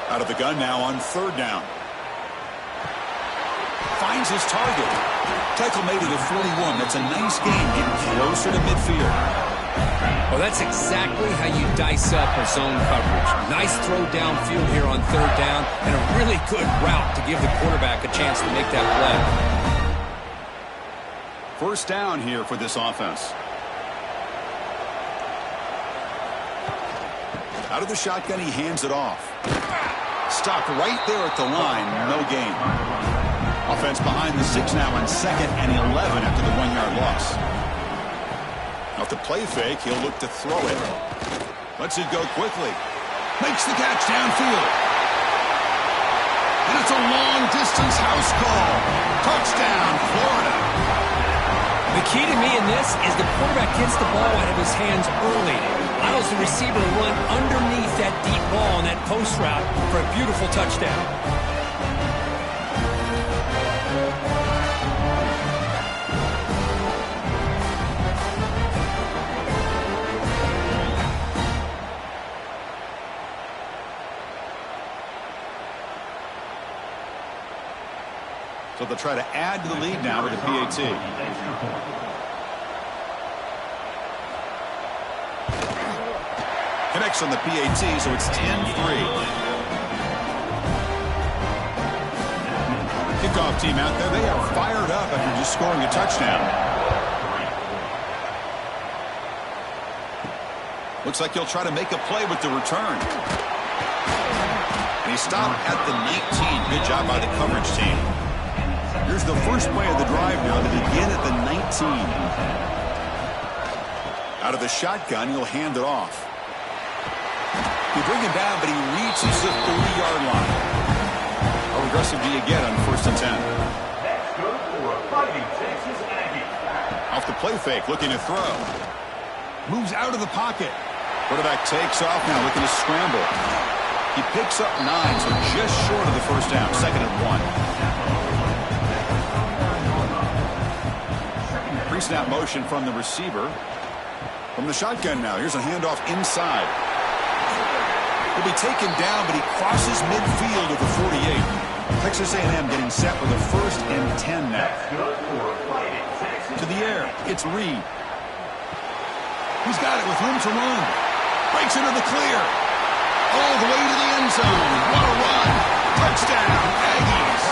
Out of the gun now on third down. Finds his target. Tackle made it at 41. That's a nice gain, getting closer to midfield. Well, that's exactly how you dice up a zone coverage. Nice throw downfield here on third down, and a really good route to give the quarterback a chance to make that play. First down here for this offense. Out of the shotgun, he hands it off. Stopped right there at the line, no gain. Offense behind the 6 now on 2nd and 11 after the 1-yard loss. Off the play fake, he'll look to throw it. Lets it go quickly. Makes the catch downfield. And it's a long-distance house call. Touchdown, Florida. The key to me in this is the quarterback gets the ball out of his hands early. Allows the receiver to run underneath that deep ball on that post route for a beautiful touchdown. So they'll try to add to the lead now with the PAT. Connects on the PAT, so it's 10-3. Kickoff team out there. They are fired up after just scoring a touchdown. Looks like he'll try to make a play with the return. And he stopped at the 19. Good job by the coverage team. Here's Here's the first play of the drive now to begin at the 19. Out of the shotgun, he'll hand it off. You bring him down, but he reaches the 30-yard line. How aggressive do you get on 1st and 10? That's good for a Fighting Texas Aggie. Off the play fake, looking to throw. Moves out of the pocket. Quarterback takes off now, looking to scramble. He picks up 9, so just short of the first down. 2nd and 1. Pre-snap motion from the receiver. From the shotgun now, here's a handoff inside. He'll be taken down, but he crosses midfield at the 48. Texas A&M getting set with a 1st and 10 now. To the air, it's Reed. He's got it with room to run. Breaks into the clear. All the way to the end zone. What a run. Touchdown, Aggies.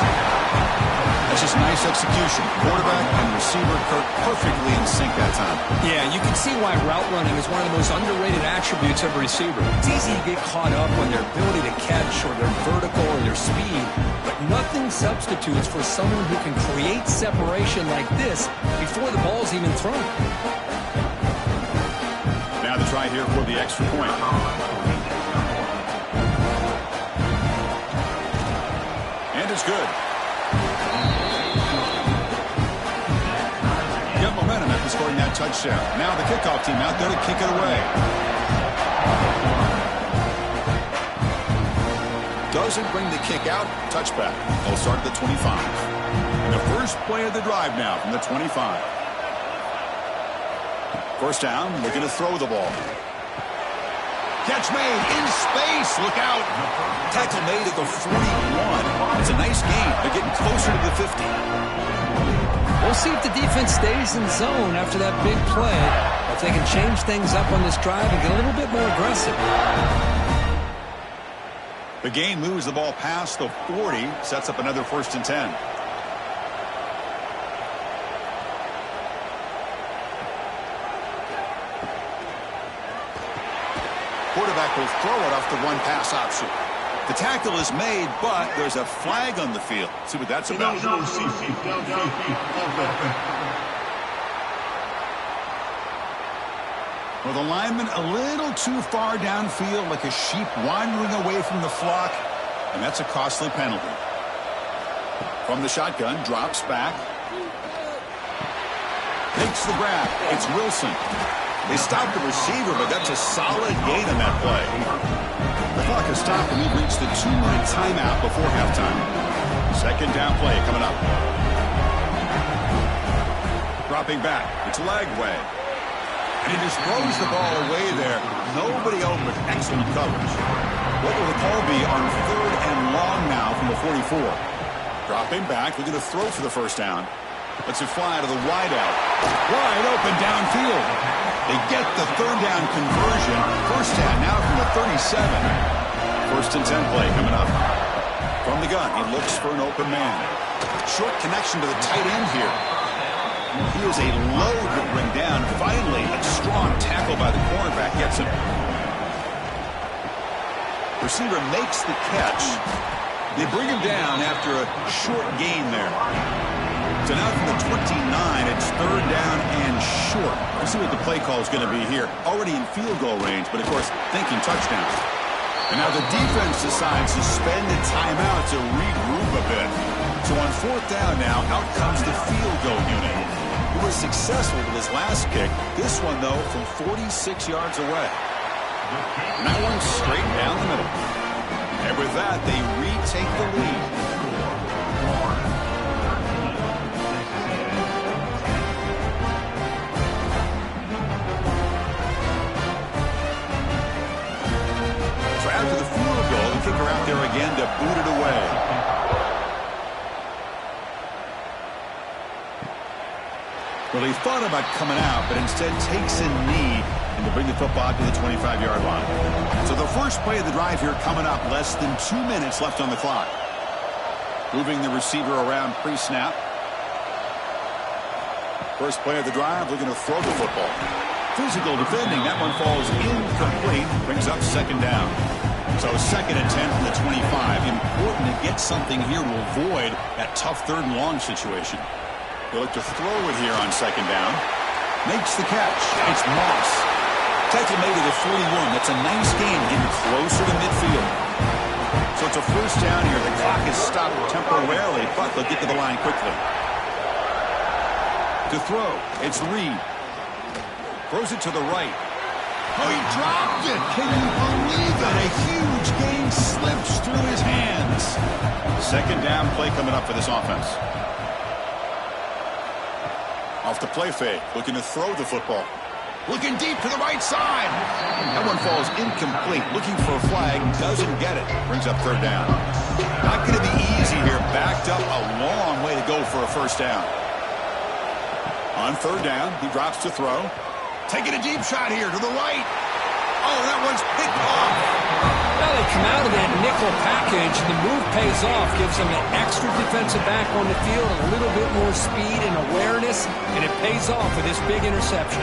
That's just nice execution. Quarterback and receiver Kirk perfectly in sync that time. Yeah, you can see why route running is one of the most underrated attributes of a receiver. It's easy to get caught up on their ability to catch or their vertical or their speed, but nothing substitutes for someone who can create separation like this before the ball's even thrown. Now the try here for the extra point. And it's good. Get momentum after scoring that touchdown. Now the kickoff team out there to kick it away. Doesn't bring the kick out. Touchback. They'll start at the 25. And the first play of the drive now from the 25. First down, looking to throw the ball. Catch made in space. Look out. Tackle made at the 41. It's a nice gain. They're getting closer to the 50. We'll see if the defense stays in zone after that big play, or if they can change things up on this drive and get a little bit more aggressive. The game moves the ball past the 40, sets up another 1st and 10. Quarterback will throw it off the one pass option. The tackle is made, but there's a flag on the field. See what that's about. Well, the lineman a little too far downfield, like a sheep wandering away from the flock, and that's a costly penalty. From the shotgun, drops back. Takes the grab. It's Wilson. They stopped the receiver, but that's a solid gain on that play. The clock has stopped, and we've reached the 2-minute timeout before halftime. 2nd down play coming up. Dropping back. It's Lagway. And he just throws the ball away there. Nobody open with excellent coverage. What will the call be on 3rd and long now from the 44? Dropping back. We're going to throw for the first down. Lets it fly to the wideout. Wide open downfield. They get the 3rd down conversion. First down now from the 37. 1st and 10 play coming up. From the gun, he looks for an open man. Short connection to the tight end here. He is a load to bring down. Finally, a strong tackle by the cornerback gets him. Receiver makes the catch. They bring him down after a short gain there. So now from the 29, it's 3rd down and short. We'll see what the play call is going to be here. Already in field goal range, but of course, thinking touchdown. And now the defense decides to spend a timeout to regroup a bit. So on 4th down now, out comes the field goal unit. He was successful with his last kick. This one, though, from 46 yards away. And that one's straight down the middle. And with that, they retake the lead. After the field goal, the kicker out there again to boot it away. Well, he thought about coming out, but instead takes a knee and to bring the football to the 25-yard line. So the first play of the drive here coming up, less than 2 minutes left on the clock. Moving the receiver around pre-snap. First play of the drive, looking to throw the football. Physical defending, that one falls incomplete, brings up 2nd down. So 2nd and 10 from the 25. Important to get something here to avoid that tough 3rd and long situation. They look to throw it here on 2nd down. Makes the catch. It's Moss. Tackle made to the 41. That's a nice gain, getting closer to midfield. So it's a 1st down here. The clock is stopped temporarily, but they'll get to the line quickly. To throw, it's Reed. Throws it to the right. Oh, he dropped it. Can you believe it? A huge gain slips through his hands. 2nd down play coming up for this offense. Off the play fake, looking to throw the football. Looking deep to the right side. That one falls incomplete. Looking for a flag, doesn't get it. Brings up 3rd down. Not going to be easy here. Backed up a long way to go for a 1st down. On 3rd down, he drops to throw. Taking a deep shot here to the right. Oh, that one's picked off. Well, they come out of that nickel package. The move pays off, gives them an extra defensive back on the field, a little bit more speed and awareness, and it pays off with this big interception.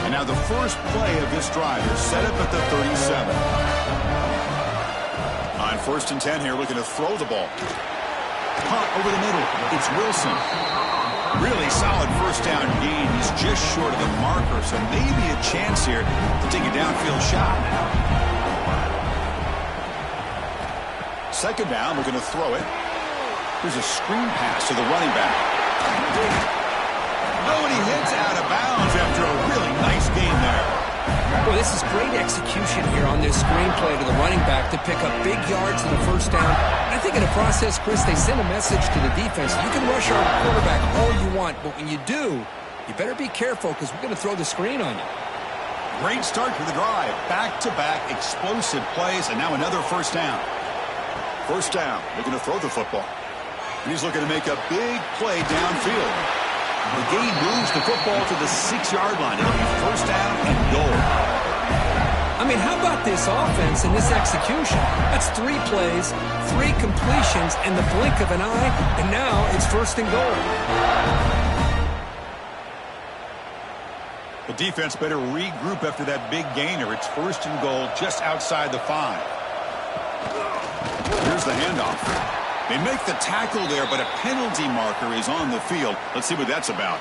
And now the first play of this drive is set up at the 37. On 1st and 10 here, looking to throw the ball. Punt over the middle. It's Wilson. Really solid 1st down gain. He's just short of the marker, so maybe a chance here to take a downfield shot. 2nd down, looking to throw it. Here's a screen pass to the running back. Oh, and he hits out of bounds after a really nice gain there. Well, this is great execution here on this screenplay to the running back to pick up big yards in the 1st down. I think in the process, Chris, they send a message to the defense. You can rush our quarterback all you want, but when you do, you better be careful because we're going to throw the screen on you. Great start to the drive. Back-to-back explosive plays, and now another 1st down. 1st down, looking to throw the football. And he's looking to make a big play downfield. The gain moves the football to the 6-yard line. It'll be 1st down and goal. I mean, how about this offense and this execution? That's 3 plays, 3 completions in the blink of an eye, and now it's 1st and goal. The defense better regroup after that big gainer. It's 1st and goal just outside the 5. Here's the handoff. They make the tackle there, but a penalty marker is on the field. Let's see what that's about.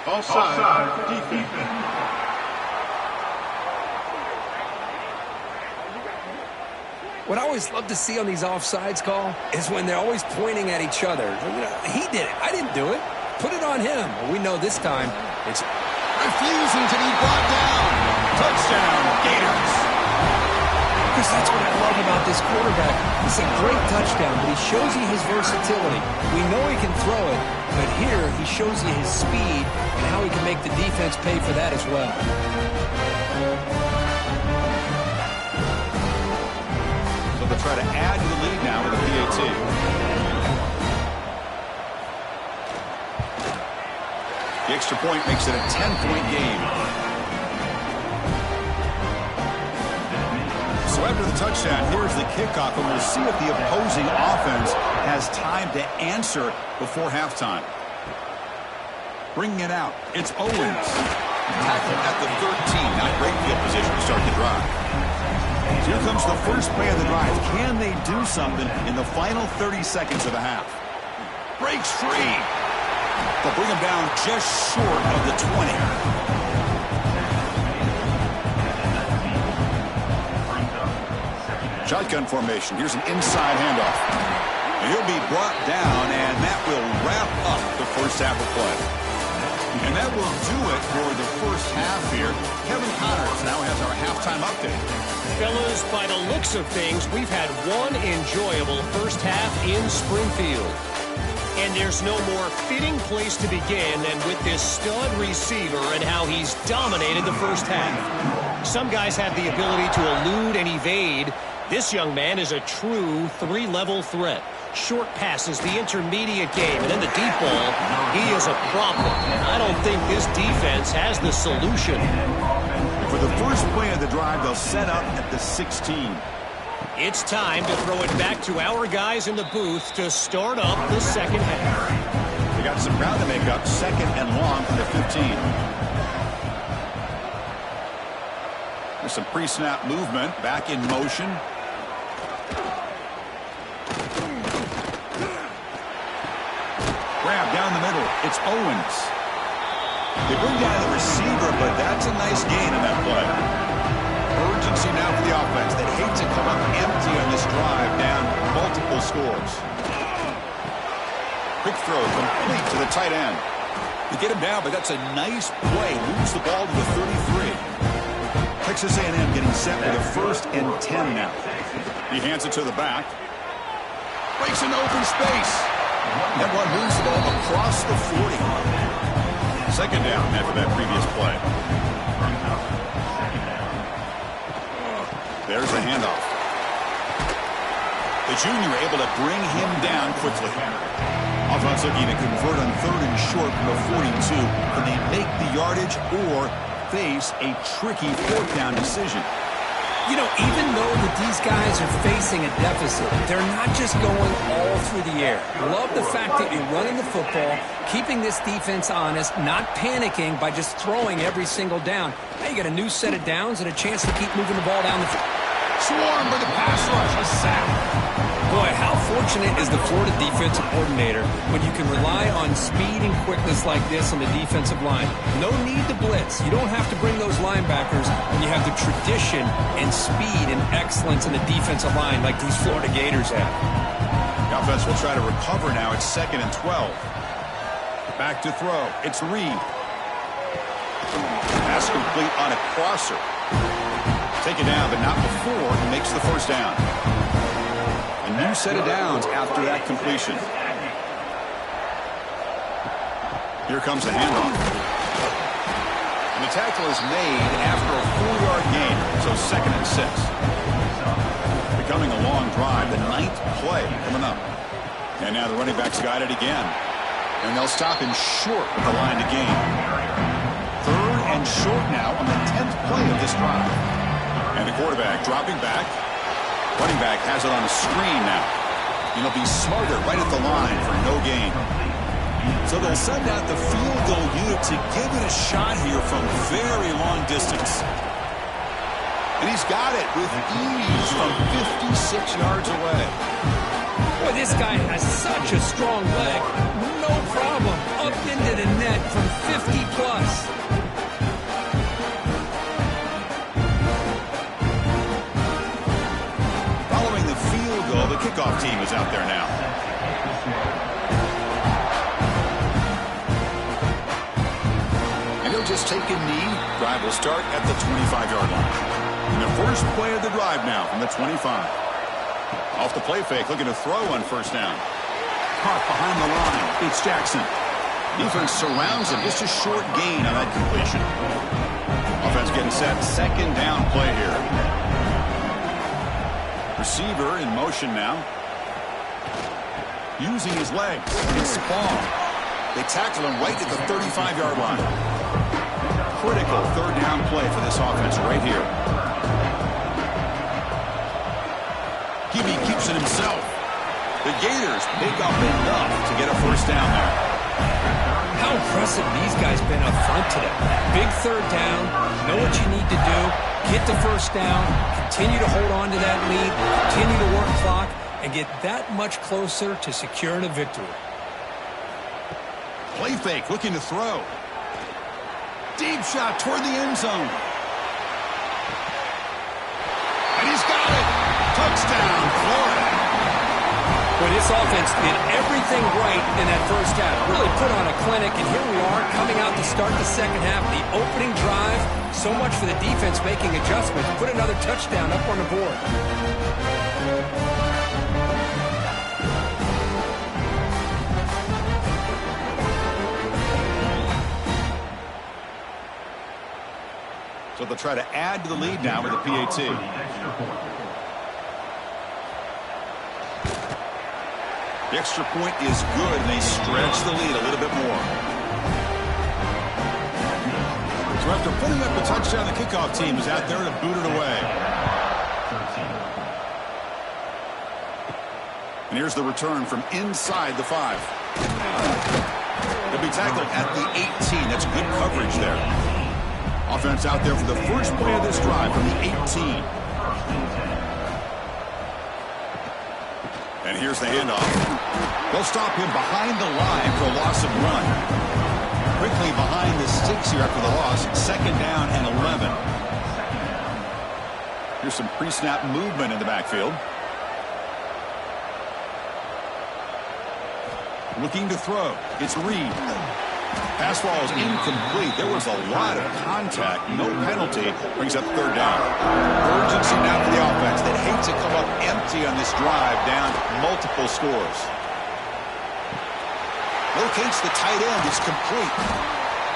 Offside. Defense. What I always love to see on these offsides call is when they're always pointing at each other. You know, he did it. I didn't do it. Put it on him. Well, we know this time it's refusing to be brought down. Touchdown, Gators. Because that's what I love about this quarterback. It's a great touchdown, but he shows you his versatility. We know he can throw it, but here he shows you his speed and how he can make the defense pay for that as well. So they'll try to add to the lead now with a PAT. The extra point makes it a 10-point game. So after the touchdown, here's the kickoff, and we'll see if the opposing offense has time to answer before halftime. Bringing it out, it's Owens. Tackled at the 13. Not great field position to start the drive. So here comes the first play of the drive. Can they do something in the final 30 seconds of the half? Breaks free. They'll bring him down just short of the 20. Shotgun formation. Here's an inside handoff. And he'll be brought down, and that will wrap up the 1st half of play. And that will do it for the 1st half here. Kevin Connors now has our halftime update. Fellas, by the looks of things, we've had one enjoyable 1st half in Springfield. And there's no more fitting place to begin than with this stud receiver and how he's dominated the 1st half. Some guys have the ability to elude and evade. This young man is a true 3-level threat. Short passes, the intermediate game, and then the deep ball. He is a problem. I don't think this defense has the solution. For the first play of the drive, they'll set up at the 16. It's time to throw it back to our guys in the booth to start up the 2nd half. They got some ground to make up. 2nd and long from the 15. There's some pre-snap movement. Back in motion. Grab down the middle. It's Owens. They bring down the receiver, but that's a nice gain in that play. Urgency now for the offense. They'd hate to come up empty on this drive, down multiple scores. Quick throw complete to the tight end. They get him down, but that's a nice play. Moves the ball to the 33. Texas A&M getting set with a 1st and 10 now. He hands it to the back. Breaks into open space. That one moves the ball across the 40. 2nd down after that previous play. There's a handoff. The junior able to bring him down quickly. Offense looking to convert on 3rd and short from the 42. Can they make the yardage or face a tricky 4th down decision? You know, even though that these guys are facing a deficit, they're not just going all through the air. Love the fact that you're running the football, keeping this defense honest, not panicking by just throwing every single down. Now you got a new set of downs and a chance to keep moving the ball down the field. Swarm with the pass rush. A sack. Boy, how fortunate is the Florida defensive coordinator when you can rely on speed and quickness like this on the defensive line. No need to blitz. You don't have to bring those linebackers when you have the tradition and speed and excellence in the defensive line like these Florida Gators have. The offense will try to recover now. It's 2nd and 12. Back to throw. It's Reed. Pass complete on a crosser. Taken down, but not before he makes the 1st down. A new set of downs after that completion. Here comes the handoff. And the tackle is made after a 4-yard gain, so 2nd and 6. Becoming a long drive, the 9th play coming up. And now the running back's got it again. And they'll stop him short of the line to gain. 3rd and short now on the 10th play of this drive. And the quarterback dropping back. Running back has it on the screen now. And he'll be smarter right at the line for no gain. So they'll send out the field goal unit to give it a shot here from very long distance. And he's got it with ease from 56 yards away. Boy, this guy has such a strong leg. No problem. Up into the net from 50 plus. The kickoff team is out there now. And he'll just take a knee. Drive will start at the 25-yard line. And the first play of the drive now from the 25. Off the play fake, looking to throw on 1st down. Caught behind the line. It's Jackson. Defense surrounds him. Just a short gain on that completion. Offense getting set. 2nd down play here. Receiver in motion now. Using his legs. It's Spall. They tackle him right at the 35-yard line. Critical 3rd down play for this offense right here. Hebe keeps it himself. The Gators pick up enough to get a 1st down there. How impressive these guys been up front today. Big 3rd down. Know what you need to do. Get the 1st down. Continue to hold on to that lead. Continue to work clock. And get that much closer to securing a victory. Play fake, looking to throw. Deep shot toward the end zone. And he's got it. Touchdown, Florida. Well, this offense did everything right in that 1st half. Really put on a clinic, and here we are coming out to start the 2nd half. The opening drive, so much for the defense making adjustments. Put another touchdown up on the board. So they'll try to add to the lead now with a PAT. The extra point is good, and they stretch the lead a little bit more. So after putting up a touchdown, the kickoff team is out there to boot it away. And here's the return from inside the 5. He'll be tackled at the 18. That's good coverage there. Offense out there for the first play of this drive from the 18. And here's the handoff. They'll stop him behind the line for a loss of 1. Quickly behind the sticks here after the loss. 2nd down and 11. Here's some pre-snap movement in the backfield. Looking to throw. It's Reed. Pass ball is incomplete. There was a lot of contact. No penalty. Brings up 3rd down. Urgency now for the offense that hates to come up empty on this drive, down multiple scores. Locates the tight end. It's complete.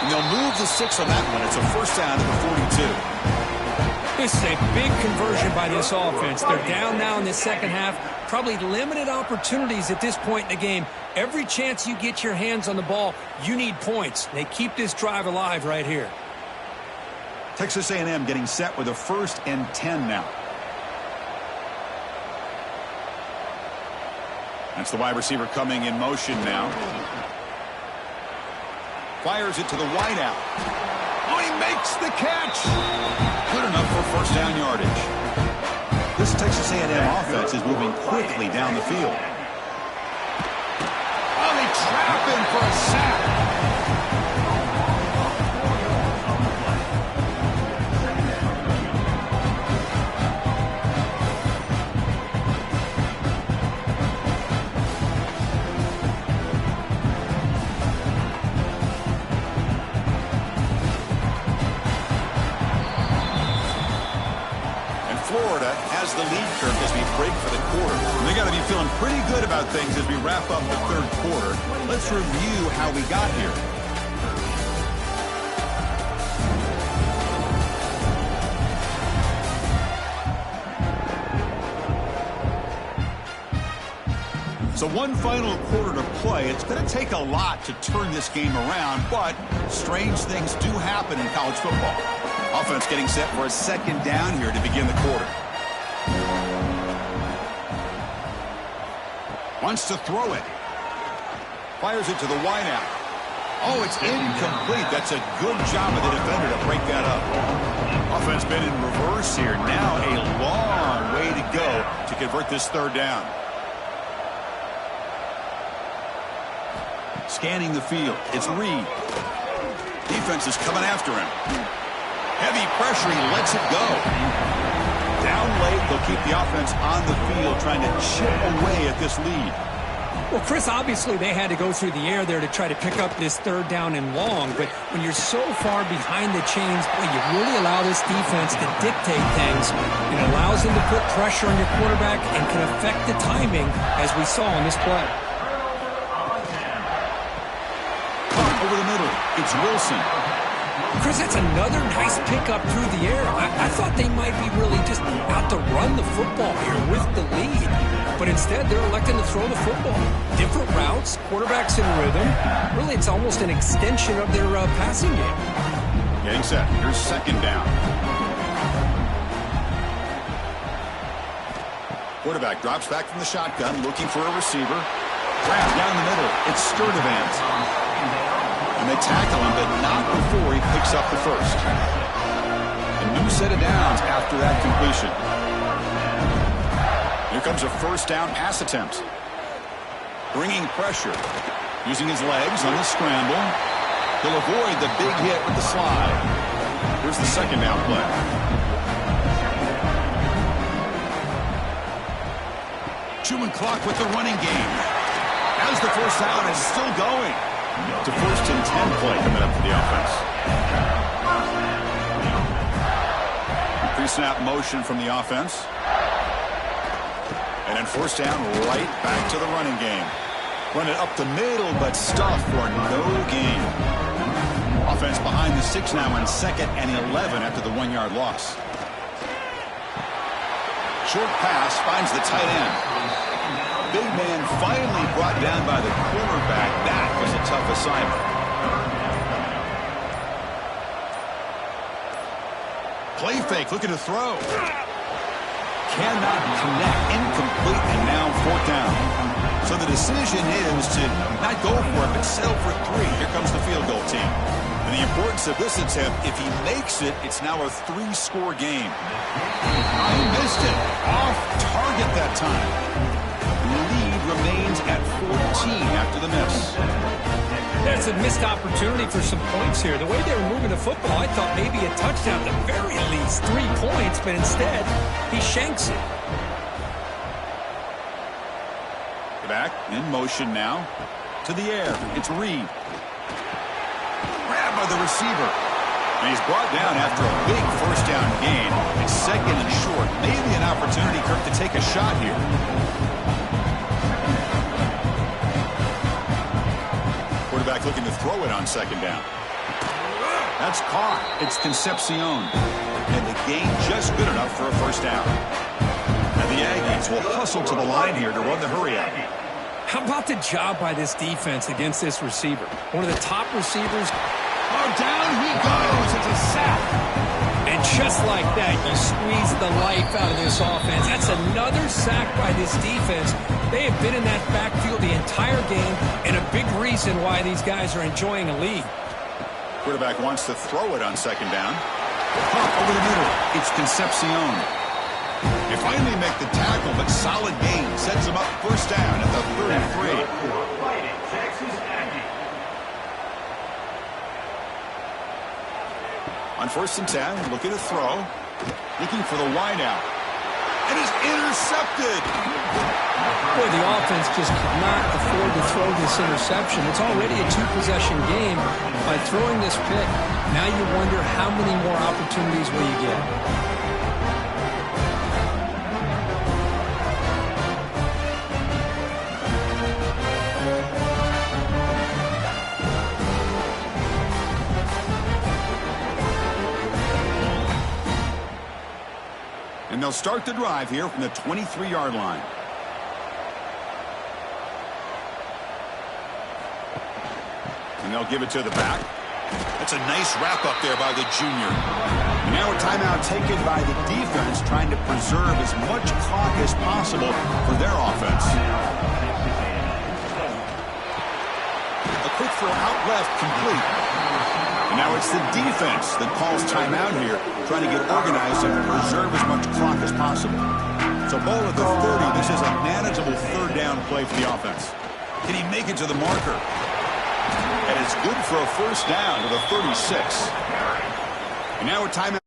And they'll move the 6 on that one. It's a 1st down at the 42. This is a big conversion by this offense. They're down now in the second half. Probably limited opportunities at this point in the game. Every chance you get your hands on the ball, you need points. They keep this drive alive right here. Texas A&M getting set with a 1st and 10 now. That's the wide receiver coming in motion now. Fires it to the wideout. Oh, he makes the catch. Good enough for 1st down yardage. This Texas A&M offense is moving quickly down the field. Oh, they trap him for a sack. Florida has the lead curve as we break for the quarter. They got to be feeling pretty good about things as we wrap up the 3rd quarter. Let's review how we got here. So one final quarter to play. It's going to take a lot to turn this game around, but strange things do happen in college football. Offense getting set for a 2nd down here to begin the quarter. Wants to throw it. Fires it to the wideout. Oh, it's incomplete. That's a good job of the defender to break that up. Offense been in reverse here. Now a long way to go to convert this 3rd down. Scanning the field. It's Reed. Defense is coming after him. Heavy pressure. He lets it go. Down late. They'll keep the offense on the field trying to chip away at this lead. Well, Chris, obviously they had to go through the air there to try to pick up this 3rd down and long. But when you're so far behind the chains, boy, you really allow this defense to dictate things. It allows them to put pressure on your quarterback and can affect the timing, as we saw on this play. Over the middle, it's Wilson. Chris, that's another nice pickup through the air. I thought they might be really just out to run the football here with the lead. But instead, they're electing to throw the football. Different routes, quarterbacks in rhythm. Really, it's almost an extension of their passing game. Getting set. Here's 2nd down. Quarterback drops back from the shotgun, looking for a receiver. Grab down the middle. It's Sturdivant. And they tackle him, but not before he picks up the 1st. A new set of downs after that completion. Here comes a 1st down pass attempt. Bringing pressure. Using his legs on the scramble. He'll avoid the big hit with the slide. Here's the 2nd down play. Chewing clock with the running game. As the 1st down is still going. It's a 1st and 10 play coming up for the offense. Pre-snap motion from the offense. And then 1st down right back to the running game. Run it up the middle, but stuffed for no gain. Offense behind the 6 now on 2nd and 11 after the 1-yard loss. Short pass finds the tight end. Big man finally brought down by the cornerback. That was a tough assignment. Play fake, looking to throw. Cannot connect, incomplete, and now 4th down. So the decision is to not go for it, but settle for 3. Here comes the field goal team. And the importance of this attempt, if he makes it, it's now a 3-score game. Oh, he missed it. Off target that time. The lead remains at 14 after the miss. That's a missed opportunity for some points here. The way they were moving the football, I thought maybe a touchdown at the very least, 3 points, but instead, he shanks it. Back in motion now. To the air. It's Reed. Grabbed by the receiver. And he's brought down after a big first down gain. It's second and short. Maybe an opportunity, Kirk, to take a shot here. Quarterback looking to throw it on second down. That's caught. It's Concepcion. And the gain just good enough for a first down. And the Aggies will hustle to the line here to run the hurry up. How about the job by this defense against this receiver? One of the top receivers. Oh, down he goes. It's a sack. And just like that, you squeeze the life out of this offense. That's another sack by this defense. They have been in that backfield the entire game, and a big reason why these guys are enjoying a lead. Quarterback wants to throw it on second down. Pop over the middle. It's Concepcion. They finally make the tackle, but solid gain sets him up first down at the 33. Fighting Texas Aggie. On first and 10, looking to throw. Looking for the wideout. And is intercepted. Boy, the offense just could not afford to throw this interception. It's already a 2-possession game. By throwing this pick, now you wonder how many more opportunities will you get. And they'll start the drive here from the 23-yard line. And they'll give it to the back. That's a nice wrap up there by the junior. And now a timeout taken by the defense, trying to preserve as much clock as possible for their offense. A quick throw out left, complete. And now it's the defense that calls timeout here, trying to get organized and preserve as much clock as possible. So ball at the 30. This is a manageable third down play for the offense. Can he make it to the marker? And it's good for a first down to the 36. And now a timeout.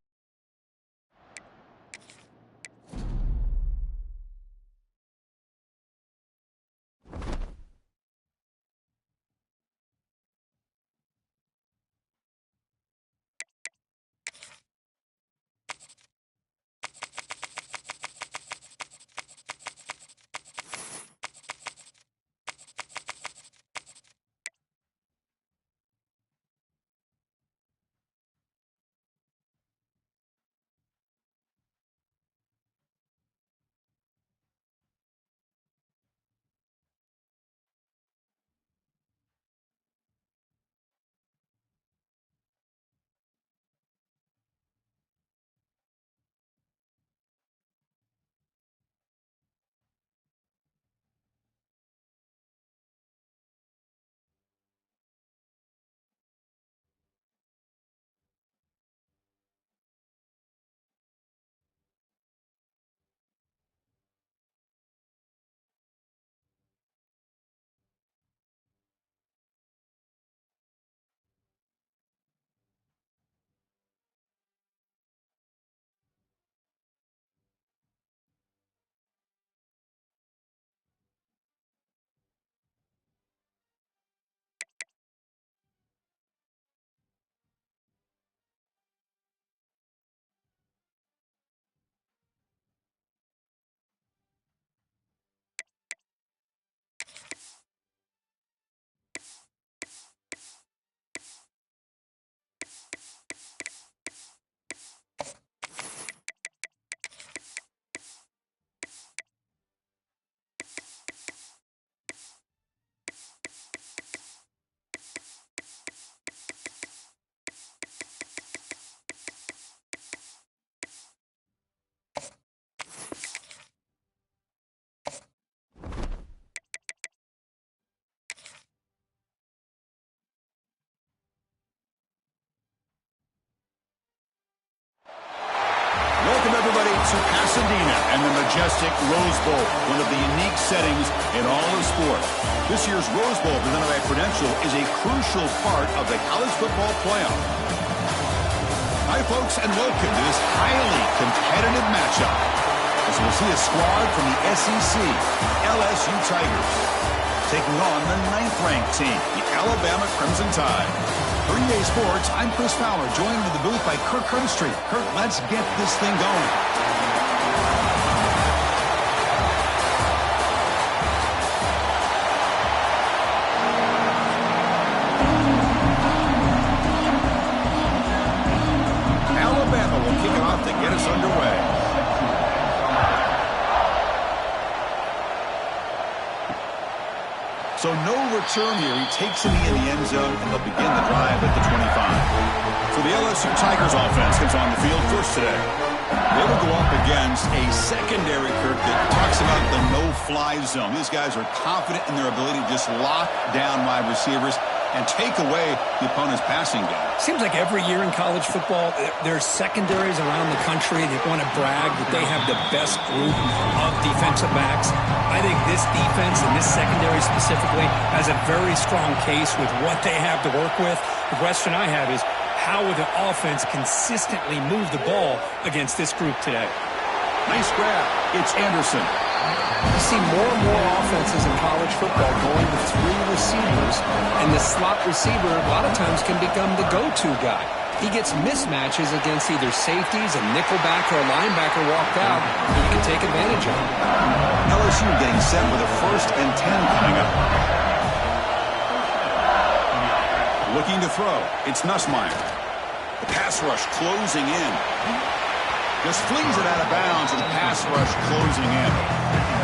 Pasadena and the majestic Rose Bowl, one of the unique settings in all of sport. This year's Rose Bowl, presented by Prudential, is a crucial part of the college football playoff. Hi, folks, and welcome to this highly competitive matchup, as we'll see a squad from the SEC, LSU Tigers, taking on the 9th-ranked team, the Alabama Crimson Tide. For EA Sports, I'm Chris Fowler, joined in the booth by Kirk Herbstreit. Kirk, let's get this thing going. Alabama will kick it off to get us underway. So no return here. He takes it in the end zone, and they'll begin the drive at the 25. So the LSU Tigers offense comes on the field first today. They will go up against a secondary, Kirk, that talks about the no-fly zone. These guys are confident in their ability to just lock down wide receivers and take away the opponent's passing game. Seems like every year in college football, there's secondaries around the country that want to brag that they have the best group of defensive backs. I think this defense and this secondary specifically has a very strong case with what they have to work with. The question I have is, how will the offense consistently move the ball against this group today? Nice grab. It's Anderson. You see more and more offenses in college football going to 3 receivers, and the slot receiver a lot of times can become the go-to guy. He gets mismatches against either safeties, a nickelback, or a linebacker walked out, and you can take advantage of it. LSU getting set with a 1st and 10 coming up. Looking to throw. It's Nussmeier. The pass rush closing in. Just flings it out of bounds, and the pass rush closing in.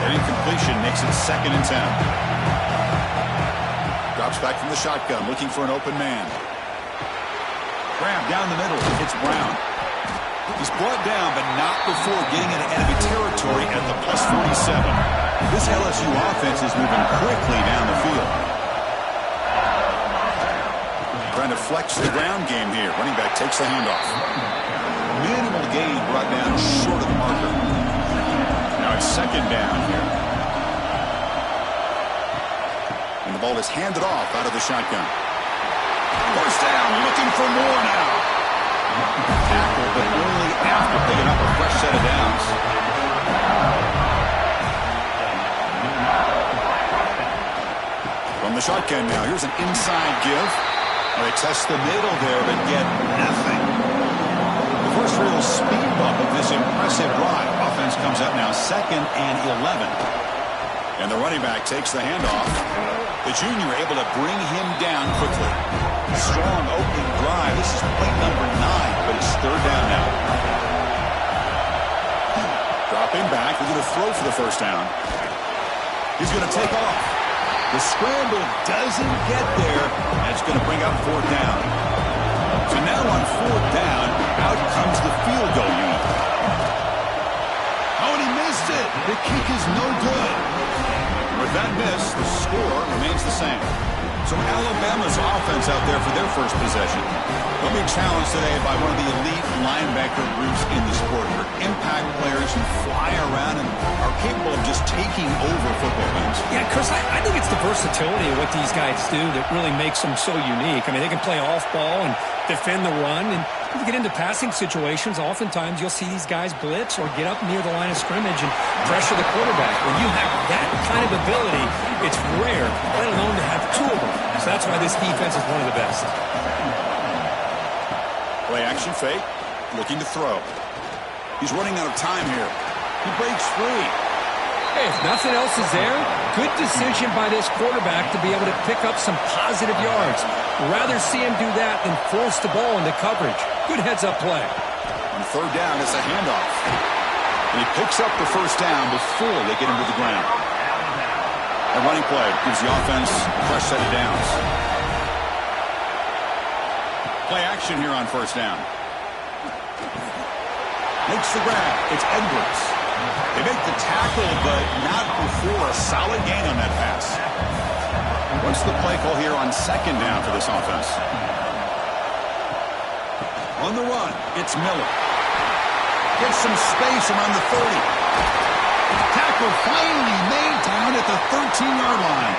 An incompletion makes it 2nd and 10. Drops back from the shotgun, looking for an open man. Grab down the middle. It's Brown. He's brought down, but not before getting into enemy territory at the +47. This LSU offense is moving quickly down the field. Trying to flex the ground game here. Running back takes the handoff. Minimal gain brought down short of the marker. Now it's 2nd down here. And the ball is handed off out of the shotgun. 1st down, looking for more now. Tackle, but only after picking up a fresh set of downs. From the shotgun now, here's an inside give. They test the middle there, but get nothing. The first real speed bump of this impressive drive. Offense comes up now 2nd and 11. And the running back takes the handoff. The junior able to bring him down quickly. Strong opening drive. This is play number 9, but it's 3rd down now. Dropping back. They're going to throw for the 1st down. He's going to take off. The scramble doesn't get there. That's going to bring up 4th down. So now on 4th down, out comes the field goal unit. Oh, and he missed it. The kick is no good. With that miss, the score remains the same. So Alabama's offense out there for their first possession. They'll be challenged today by one of the elite linebacker groups in the sport. For impact players who fly around and are capable of just taking over football games. Yeah, Chris, I think it's the versatility of what these guys do that really makes them so unique. I mean, they can play off ball and defend the run, and if you get into passing situations, oftentimes you'll see these guys blitz or get up near the line of scrimmage and pressure the quarterback. When you have that kind of ability, it's rare, let alone to have 2 of them. So that's why this defense is one of the best. Play action fake, looking to throw. He's running out of time here. He breaks free. Hey, if nothing else is there, good decision by this quarterback to be able to pick up some positive yards. Rather see him do that than force the ball into coverage. Good heads-up play. On 3rd down, it's a handoff. And he picks up the 1st down before they get him to the ground. A running play gives the offense a fresh set of downs. Play action here on 1st down. Makes the grab. It's Edwards. They make the tackle, but not before a solid gain on that pass. What's the play call here on 2nd down for this offense? On the run, it's Miller. Gets some space around the 30. Tackle finally made down at the 13-yard line.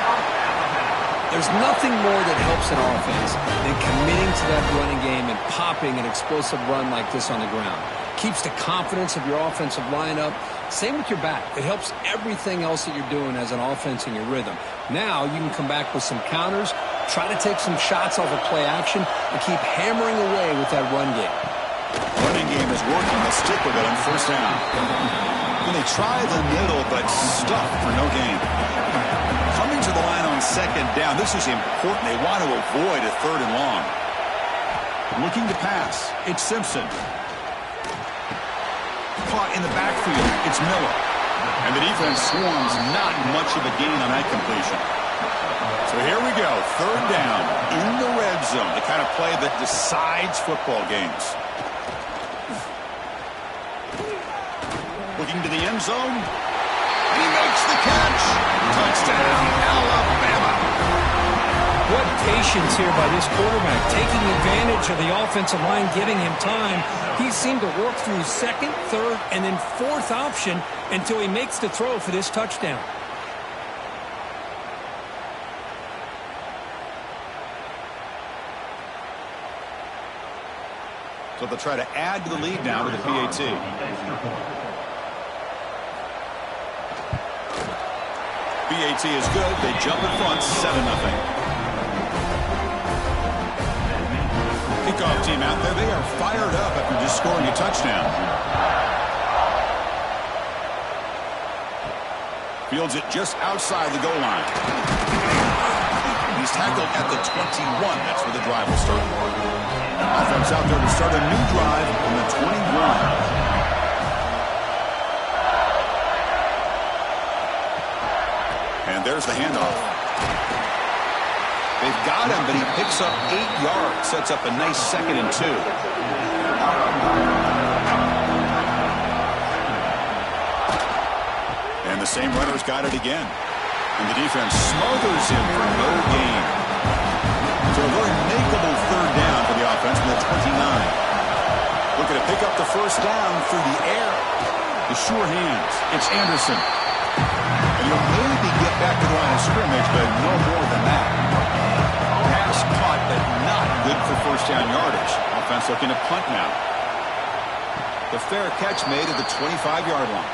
There's nothing more that helps an offense than committing to that running game and popping an explosive run like this on the ground. Keeps the confidence of your offensive line up. Same with your back. It helps everything else that you're doing as an offense in your rhythm. Now you can come back with some counters, try to take some shots off of play action, and keep hammering away with that run game. Running game is working. They'll stick with it on first down. Then they try the middle, but stuck for no gain. Coming to the line on second down. This is important. They want to avoid a third and long. Looking to pass. It's Simpson. Caught in the backfield. It's Miller. And the defense swarms. Not much of a gain on that completion. So here we go. Third down in the red zone. The kind of play that decides football games. Looking to the end zone. And he makes the catch. Touchdown, Alabama. What patience here by this quarterback, taking advantage of the offensive line, giving him time. He seemed to work through second, third, and then fourth option until he makes the throw for this touchdown. So they'll try to add to the lead now with the PAT. PAT is good. They jump in front, 7-0. Kickoff team out there. They are fired up after just scoring a touchdown. Fields it just outside the goal line. He's tackled at the 21. That's where the drive will start. Offense out there to start a new drive from the 21. And there's the handoff. They've got him, but he picks up 8 yards. Sets up a nice 2nd and 2. And the same runner's got it again. And the defense smothers him for no gain. So a very makeable third down for the offense from the 29. Looking to pick up the first down through the air. The sure hands. It's Anderson. And he'll maybe get back to the line of scrimmage, but no more than that. Pass caught, but not good for first down yardage. Offense looking to punt now. The fair catch made at the 25-yard line.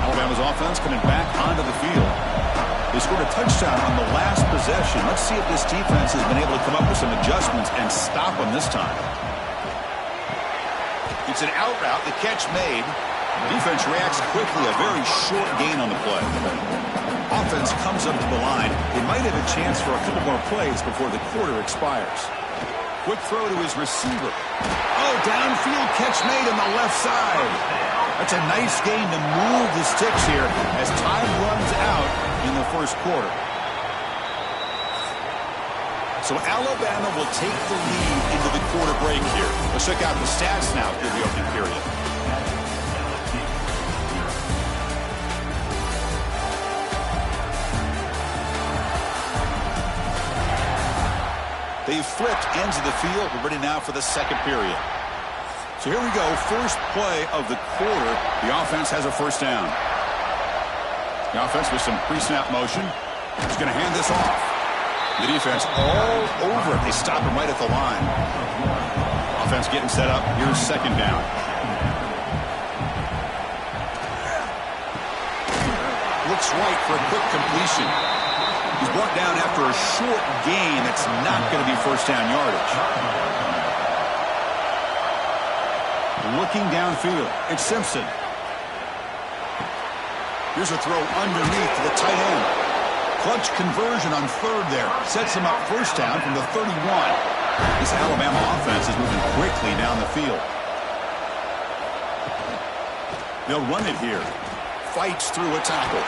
Alabama's offense coming back onto the field. They scored a touchdown on the last possession. Let's see if this defense has been able to come up with some adjustments and stop them this time. It's an out route. The catch made. Defense reacts quickly. A very short gain on the play. Offense comes up to the line. They might have a chance for a couple more plays before the quarter expires. Quick throw to his receiver. Oh, downfield catch made on the left side. That's a nice gain to move the sticks here as time runs out in the first quarter. So Alabama will take the lead into the quarter break here. Let's check out the stats now through the opening period. They've flipped ends of the field. We're ready now for the second period. So here we go. First play of the quarter. The offense has a first down. The offense with some pre-snap motion. He's going to hand this off. The defense all over it. They stop him right at the line. Offense getting set up. Here's second down. Looks right for a quick completion. He's brought down after a short gain. That's not going to be first down yardage. Looking downfield. It's Simpson. Here's a throw underneath to the tight end. Clutch conversion on third there. Sets him up first down from the 31. This Alabama offense is moving quickly down the field. They'll run it here. Fights through a tackle.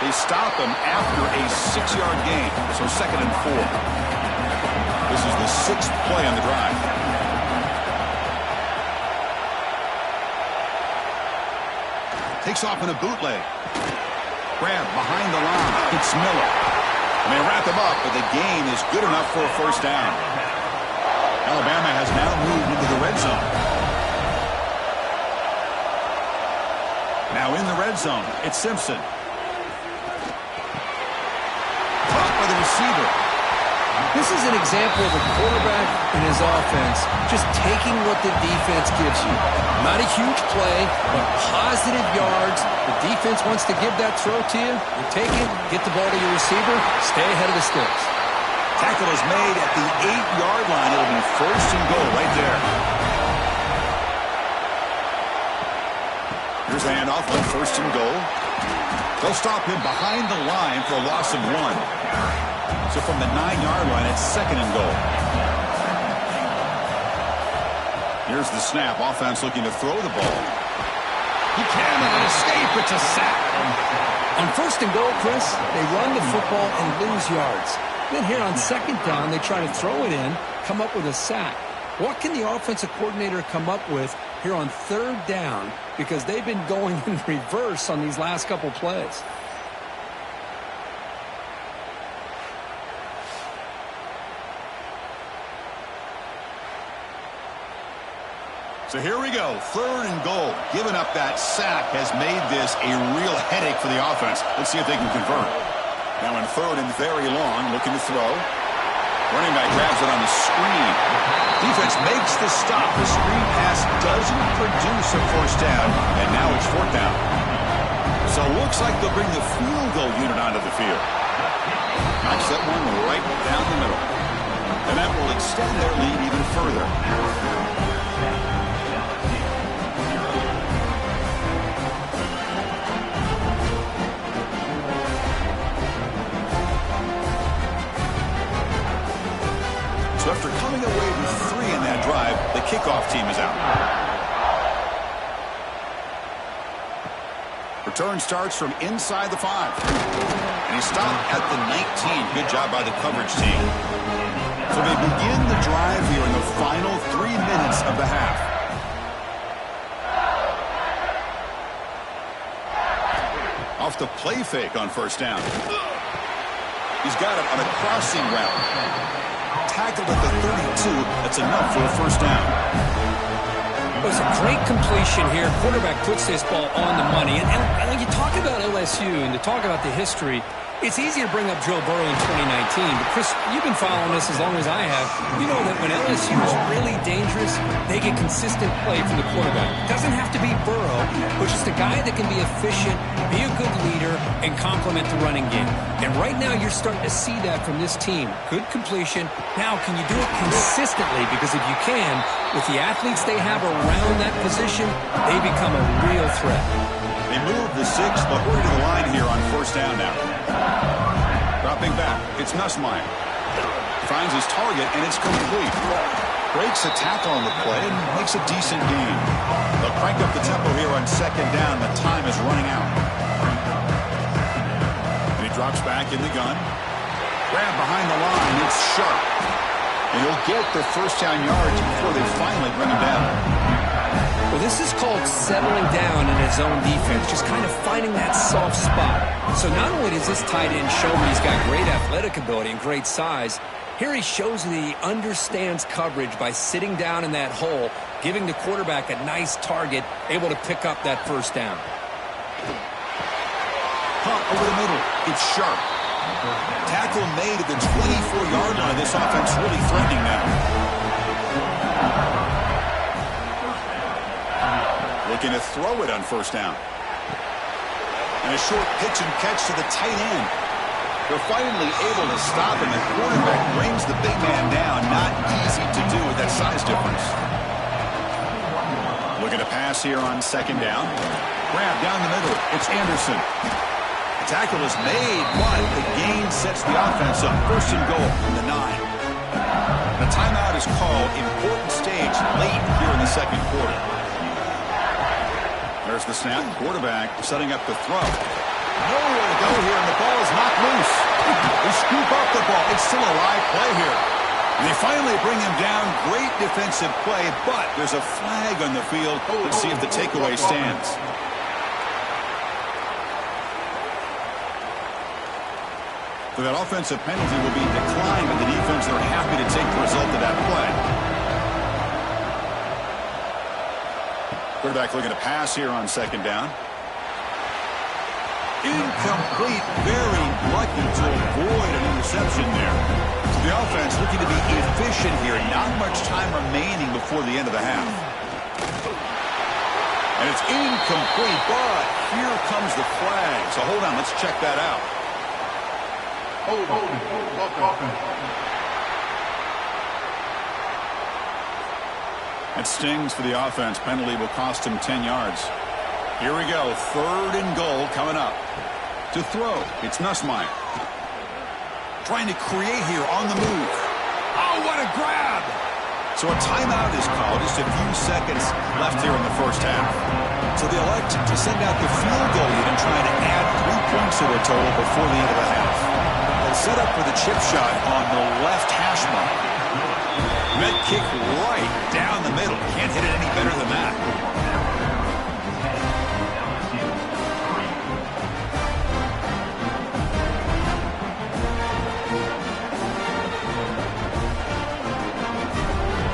They stop him after a 6-yard gain. So 2nd and 4. This is the 6th play on the drive. Takes off in a bootleg. Grab behind the line. It's Miller. And they wrap him up, but the gain is good enough for a first down. Alabama has now moved into the red zone. Now in the red zone, it's Simpson. Caught by the receiver. This is an example of a quarterback and his offense just taking what the defense gives you. Not a huge play, but positive yards. The defense wants to give that throw to you. You take it, get the ball to your receiver, stay ahead of the sticks. Tackle is made at the 8-yard line. It'll be first and goal right there. Here's the handoff on first and goal. They'll stop him behind the line for a loss of 1. So from the 9-yard line, it's second and goal. Here's the snap. Offense looking to throw the ball. He cannot escape. It's a sack. On first and goal, Chris, they run the football and lose yards. Then here on second down, they try to throw it in, come up with a sack. What can the offensive coordinator come up with here on third down? Because they've been going in reverse on these last couple plays. So here we go, third and goal. Giving up that sack has made this a real headache for the offense. Let's see if they can convert. Now in third and very long, looking to throw. Running back grabs it on the screen. Defense makes the stop. The screen pass doesn't produce a first down, and now it's fourth down. So it looks like they'll bring the field goal unit onto the field. Knocks that one right down the middle. And that will extend their lead even further. So after coming away with 3 in that drive, the kickoff team is out. Return starts from inside the 5. And he stopped at the 19. Good job by the coverage team. So they begin the drive here in the final 3 minutes of the half. Off the play fake on first down. He's got it on a crossing route. Tackled at the 32. That's enough for a first down. It was a great completion here. Quarterback puts this ball on the money. And when you talk about LSU and to talk about the history, it's easy to bring up Joe Burrow in 2019. But, Chris, you've been following this as long as I have. You know that when LSU is really dangerous, they get consistent play from the quarterback. It doesn't have to be Burrow, but just a guy that can be efficient, be a good leader, and complement the running game. And right now you're starting to see that from this team. Good completion. Now, can you do it consistently? Because if you can, with the athletes they have around that position, they become a real threat. They move the 6. They'll hurry to the line here on first down now. Dropping back, it's Nussmeier. Finds his target, and it's complete. Breaks a tackle on the play and makes a decent gain. They'll crank up the tempo here on second down. The time is running out. And he drops back in the gun. Grab behind the line. It's Sharp. And he'll get the first down yards before they finally bring him down. Well, this is called settling down in his own defense, just kind of finding that soft spot. So not only does this tight end show me he's got great athletic ability and great size, here he shows that he understands coverage by sitting down in that hole, giving the quarterback a nice target, able to pick up that first down. Hunt over the middle. It's Sharp. Tackle made at the 24-yard line. This offense really threatening now. Looking to throw it on first down. And a short pitch and catch to the tight end. They're finally able to stop him. The quarterback brings the big man down. Not easy to do with that size difference. Looking to pass here on second down. Grab down the middle. It's Anderson. The tackle is made, but the gain sets the offense up. First and goal from the 9. The timeout is called. Important stage late here in the second quarter. There's the snap. Quarterback setting up the throw. Nowhere to go here, and the ball is knocked loose. They scoop up the ball. It's still a live play here. And they finally bring him down. Great defensive play, but there's a flag on the field. Let's see if the takeaway stands. So that offensive penalty will be declined by the defense. They're happy to take the result of that play. Quarterback looking to pass here on second down. Incomplete, very lucky to avoid an interception there. So the offense looking to be efficient here. Not much time remaining before the end of the half. And it's incomplete, but here comes the flag. So hold on, let's check that out. That stings for the offense. Penalty will cost him 10 yards. Here we go. 3rd and goal coming up. To throw, it's Nussmeier. Trying to create here on the move. Oh, what a grab! So a timeout is called. Just a few seconds left here in the first half. So they elect to send out the field goal and try to add 3 points to the total before the end of the half. They'll set up for the chip shot on the left hash mark. Met kick right down the middle. Can't hit it any better than that.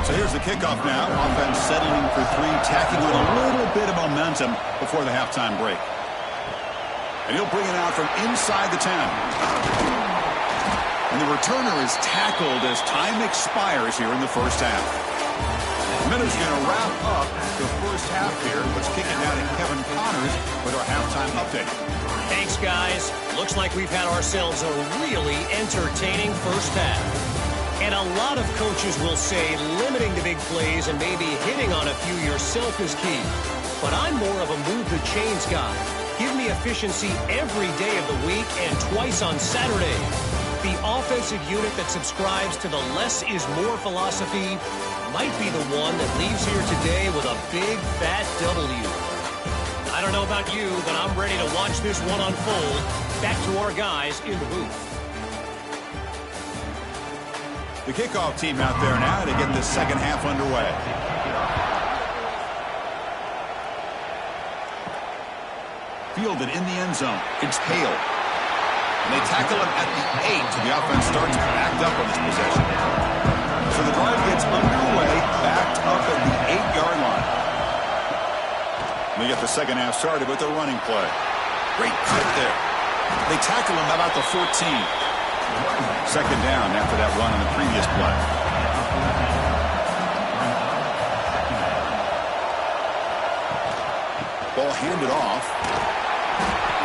So here's the kickoff now. Offense settling for 3, tacking on a little bit of momentum before the halftime break. And he'll bring it out from inside the 10. And the returner is tackled as time expires here in the first half. Minutes going to wrap up the first half here. Let's kick it down to Kevin Connors with our halftime update. Thanks, guys. Looks like we've had ourselves a really entertaining first half. And a lot of coaches will say limiting the big plays and maybe hitting on a few yourself is key. But I'm more of a move the chains guy. Give me efficiency every day of the week and twice on Saturday. The offensive unit that subscribes to the less is more philosophy might be the one that leaves here today with a big fat W. I don't know about you, but I'm ready to watch this one unfold. Back to our guys in the booth. The kickoff team out there now to get the second half underway. Fielded in the end zone. It's Hale. And they tackle him at the 8, so the offense starts backed up on this possession. So the drive gets underway, backed up at the 8-yard line. We get the second half started with the running play. Great cut there. They tackle him about the 14. Second down after that run on the previous play. Ball handed off.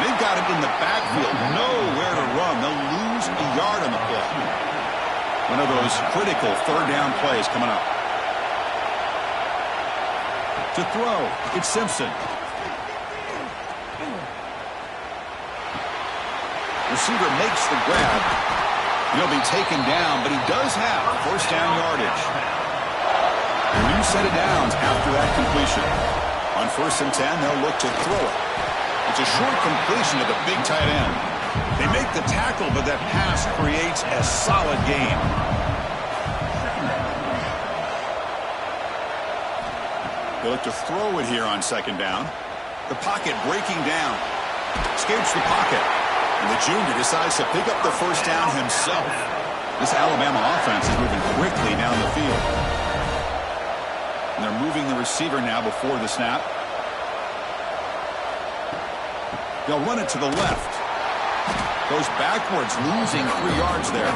They've got him in the backfield. Nowhere to run. They'll lose a yard on the play. One of those critical third down plays coming up. To throw, it's Simpson. Receiver makes the grab. He'll be taken down, but he does have first down yardage. A new set of downs after that completion. On 1st and 10, they'll look to throw it. It's a short completion to the big tight end. They make the tackle, but that pass creates a solid gain. They look to throw it here on second down. The pocket breaking down. Escapes the pocket. And the junior decides to pick up the first down himself. This Alabama offense is moving quickly down the field. And they're moving the receiver now before the snap. They'll run it to the left. Goes backwards, losing 3 yards there.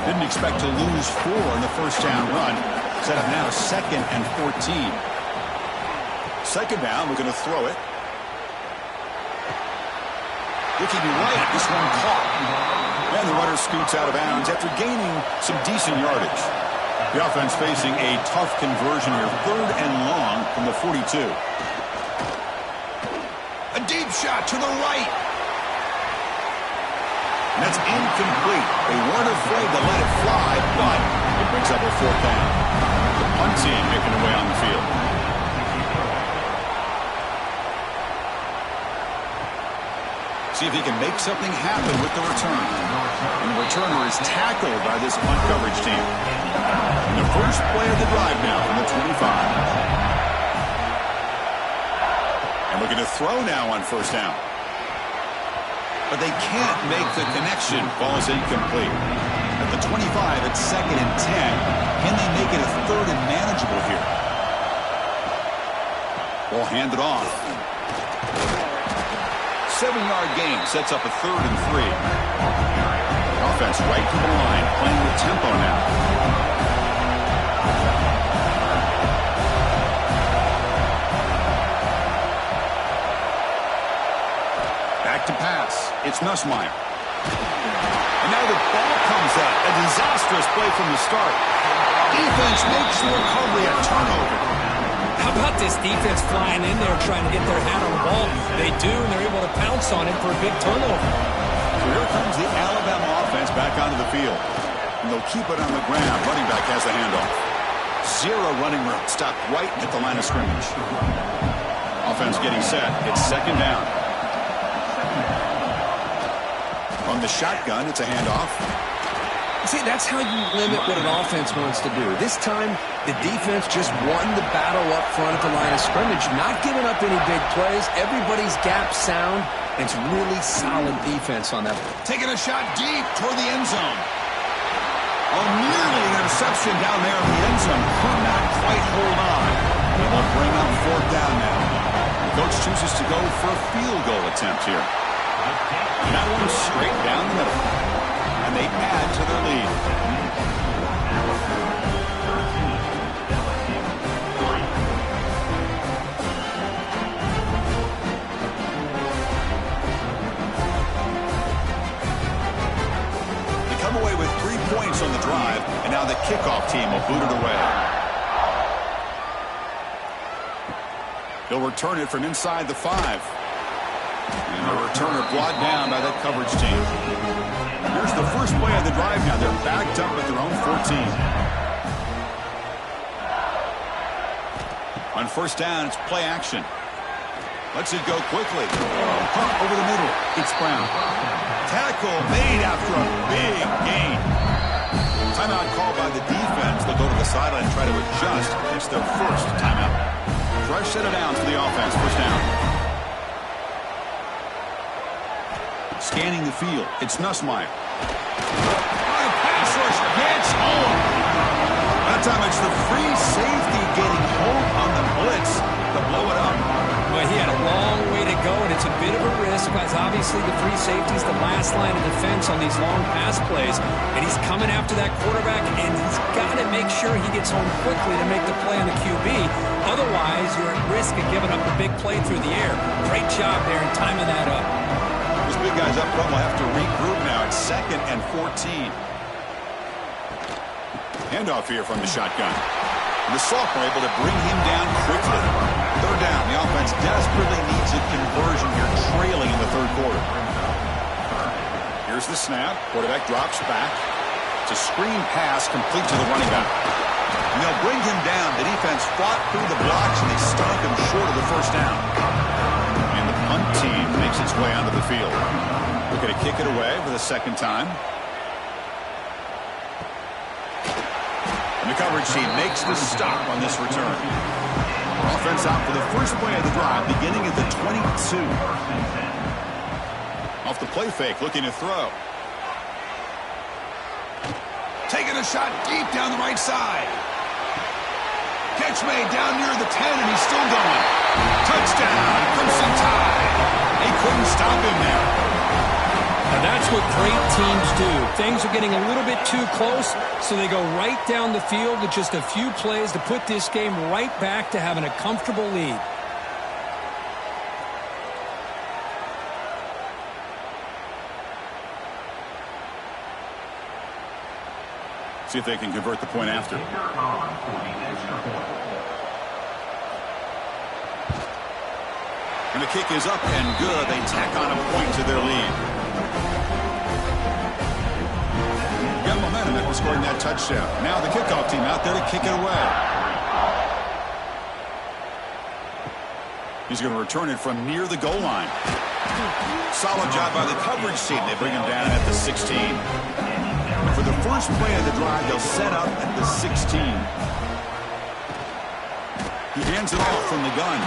Didn't expect to lose 4 in the first down run. Set up now 2nd and 14. Second down, we're going to throw it. Looking right, this one caught. And the runner scoots out of bounds after gaining some decent yardage. The offense facing a tough conversion here. 3rd and long from the 42. A deep shot to the right. And that's incomplete. They weren't afraid to let it fly, but it brings up a 4th down. The punt team making their way on the field. See if he can make something happen with the return. And the returner is tackled by this punt coverage team. And the first play of the drive now from the 25. And we're going to throw now on first down. But they can't make the connection. Ball is incomplete. At the 25, it's 2nd and 10. Can they make it a 3rd and manageable here? Ball handed off. 7-yard gain sets up a 3rd and 3. Offense right to the line, playing with tempo now. Back to pass. It's Nussmeier. And now the ball comes out. A disastrous play from the start. Defense makes the recovery a turnover. How about this defense flying in there trying to get their hand on the ball? They do, and they're able to pounce on it for a big turnover. So here comes the Alabama offense back onto the field. And they'll keep it on the ground. Running back has the handoff. 0 running room. Stopped right at the line of scrimmage. Offense getting set. It's 2nd down. On the shotgun, it's a handoff. See, that's how you limit what an offense wants to do. This time, the defense just won the battle up front at the line of scrimmage, not giving up any big plays. Everybody's gap sound. It's really solid defense on that. Taking a shot deep toward the end zone. Oh, nearly an interception down there in the end zone. Could not quite hold on. And they'll bring up 4th down now. The coach chooses to go for a field goal attempt here. And that one's straight down the middle. And they add to their lead. They come away with 3 points on the drive, and now the kickoff team will boot it away. They'll return it from inside the 5. And the returner brought down by that coverage team. Here's the first play of the drive now. They're backed up at their own 14. On 1st down, it's play action. Lets it go quickly. Pump over the middle. It's Brown. Tackle made after a big gain. Timeout called by the defense. They'll go to the sideline and try to adjust. It's their first timeout. Fresh set of downs for the offense. 1st down. Scanning the field. It's Nussmeier. Pass rush gets home. That time it's the free safety getting home on the blitz to blow it up. Well, he had a long way to go, and it's a bit of a risk because obviously the free safety is the last line of defense on these long pass plays, and he's coming after that quarterback, and he's got to make sure he gets home quickly to make the play on the QB. Otherwise, you're at risk of giving up a big play through the air. Great job there in timing that up. Those big guys up front will have to regroup now. It's 2nd and 14. Handoff here from the shotgun. And the sophomore able to bring him down quickly. 3rd down. The offense desperately needs a conversion here, trailing in the 3rd quarter. Here's the snap. Quarterback drops back. It's a screen pass complete to the running back. And they'll bring him down. The defense fought through the blocks, and they stunk him short of the 1st down. And the punt team makes its way onto the field. Looking to kick it away for the 2nd time. And the coverage team makes the stop on this return. Offense out for the first play of the drive, beginning at the 22. Off the play fake, looking to throw. Taking a shot deep down the right side. Catch made down near the 10, and he's still going. Touchdown, Crimson Tide. They couldn't stop him there. And that's what great teams do. Things are getting a little bit too close, so they go right down the field with just a few plays to put this game right back to having a comfortable lead. See if they can convert the point after. And the kick is up and good. They tack on a point to their lead. Got momentum after scoring that touchdown. Now the kickoff team out there to kick it away. He's going to return it from near the goal line. Solid job by the coverage team. They bring him down at the 16. For the first play of the drive, they'll set up at the 16. He hands it off from the gun.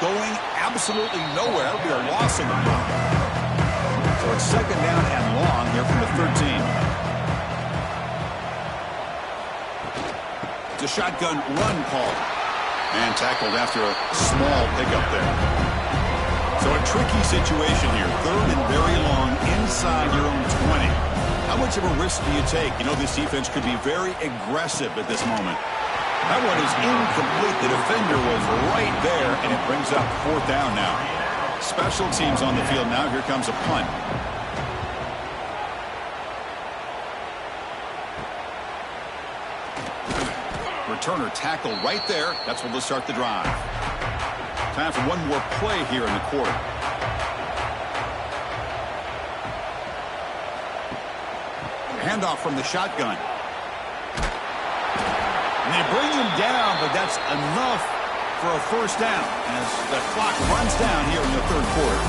Going absolutely nowhere. It'll be a loss of the ball. So it's 2nd down and long here from the 13. It's a shotgun run call. And tackled after a small pickup there. So So a tricky situation here. Third and very long inside your own 20. How much of a risk do you take? You know, this defense could be very aggressive at this moment. That one is incomplete. The defender was right there, and it brings up fourth down now. Special teams on the field now. Here comes a punt. Returner tackle right there. That's where they'll start the drive. Time for one more play here in the quarter. Handoff from the shotgun. And they bring him down, but that's enough for a first down as the clock runs down here in the third quarter.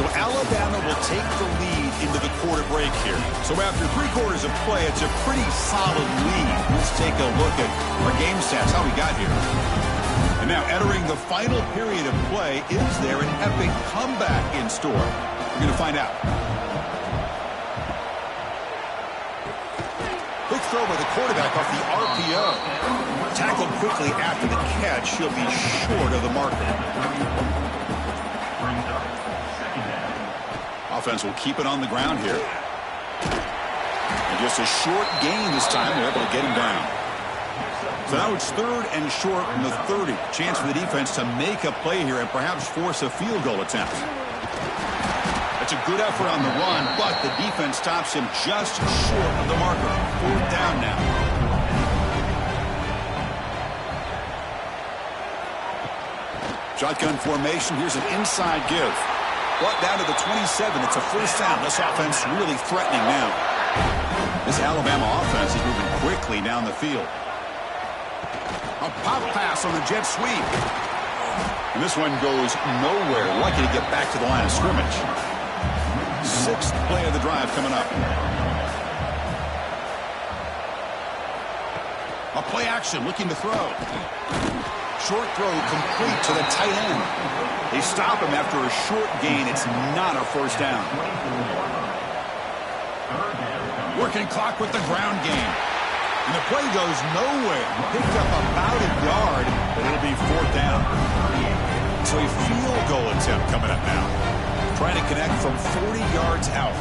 So Alabama will take the lead into the quarter break here. So after 3 quarters of play, it's a pretty solid lead. Let's take a look at our game stats, how we got here. And now entering the final period of play, is there an epic comeback in store? We're going to find out. Quick throw by the quarterback off the RPO. Tackled quickly after the catch. He'll be short of the marker. Offense will keep it on the ground here. And just a short gain this time. They're able to get him down. So now it's third and short from the 30. Chance for the defense to make a play here and perhaps force a field goal attempt. That's a good effort on the run, but the defense stops him just short of the marker. Fourth down now. Shotgun formation. Here's an inside give. Brought down to the 27. It's a first down. This offense really threatening now. This Alabama offense is moving quickly down the field. A pop pass on the jet sweep. And this one goes nowhere. Lucky to get back to the line of scrimmage. 6th play of the drive coming up. A play action looking to throw. Short throw complete to the tight end. They stop him after a short gain. It's not a first down. Working clock with the ground game. And the play goes nowhere. Picked up about a yard, but it'll be fourth down. So a field goal attempt coming up now. Trying to connect from 40 yards out.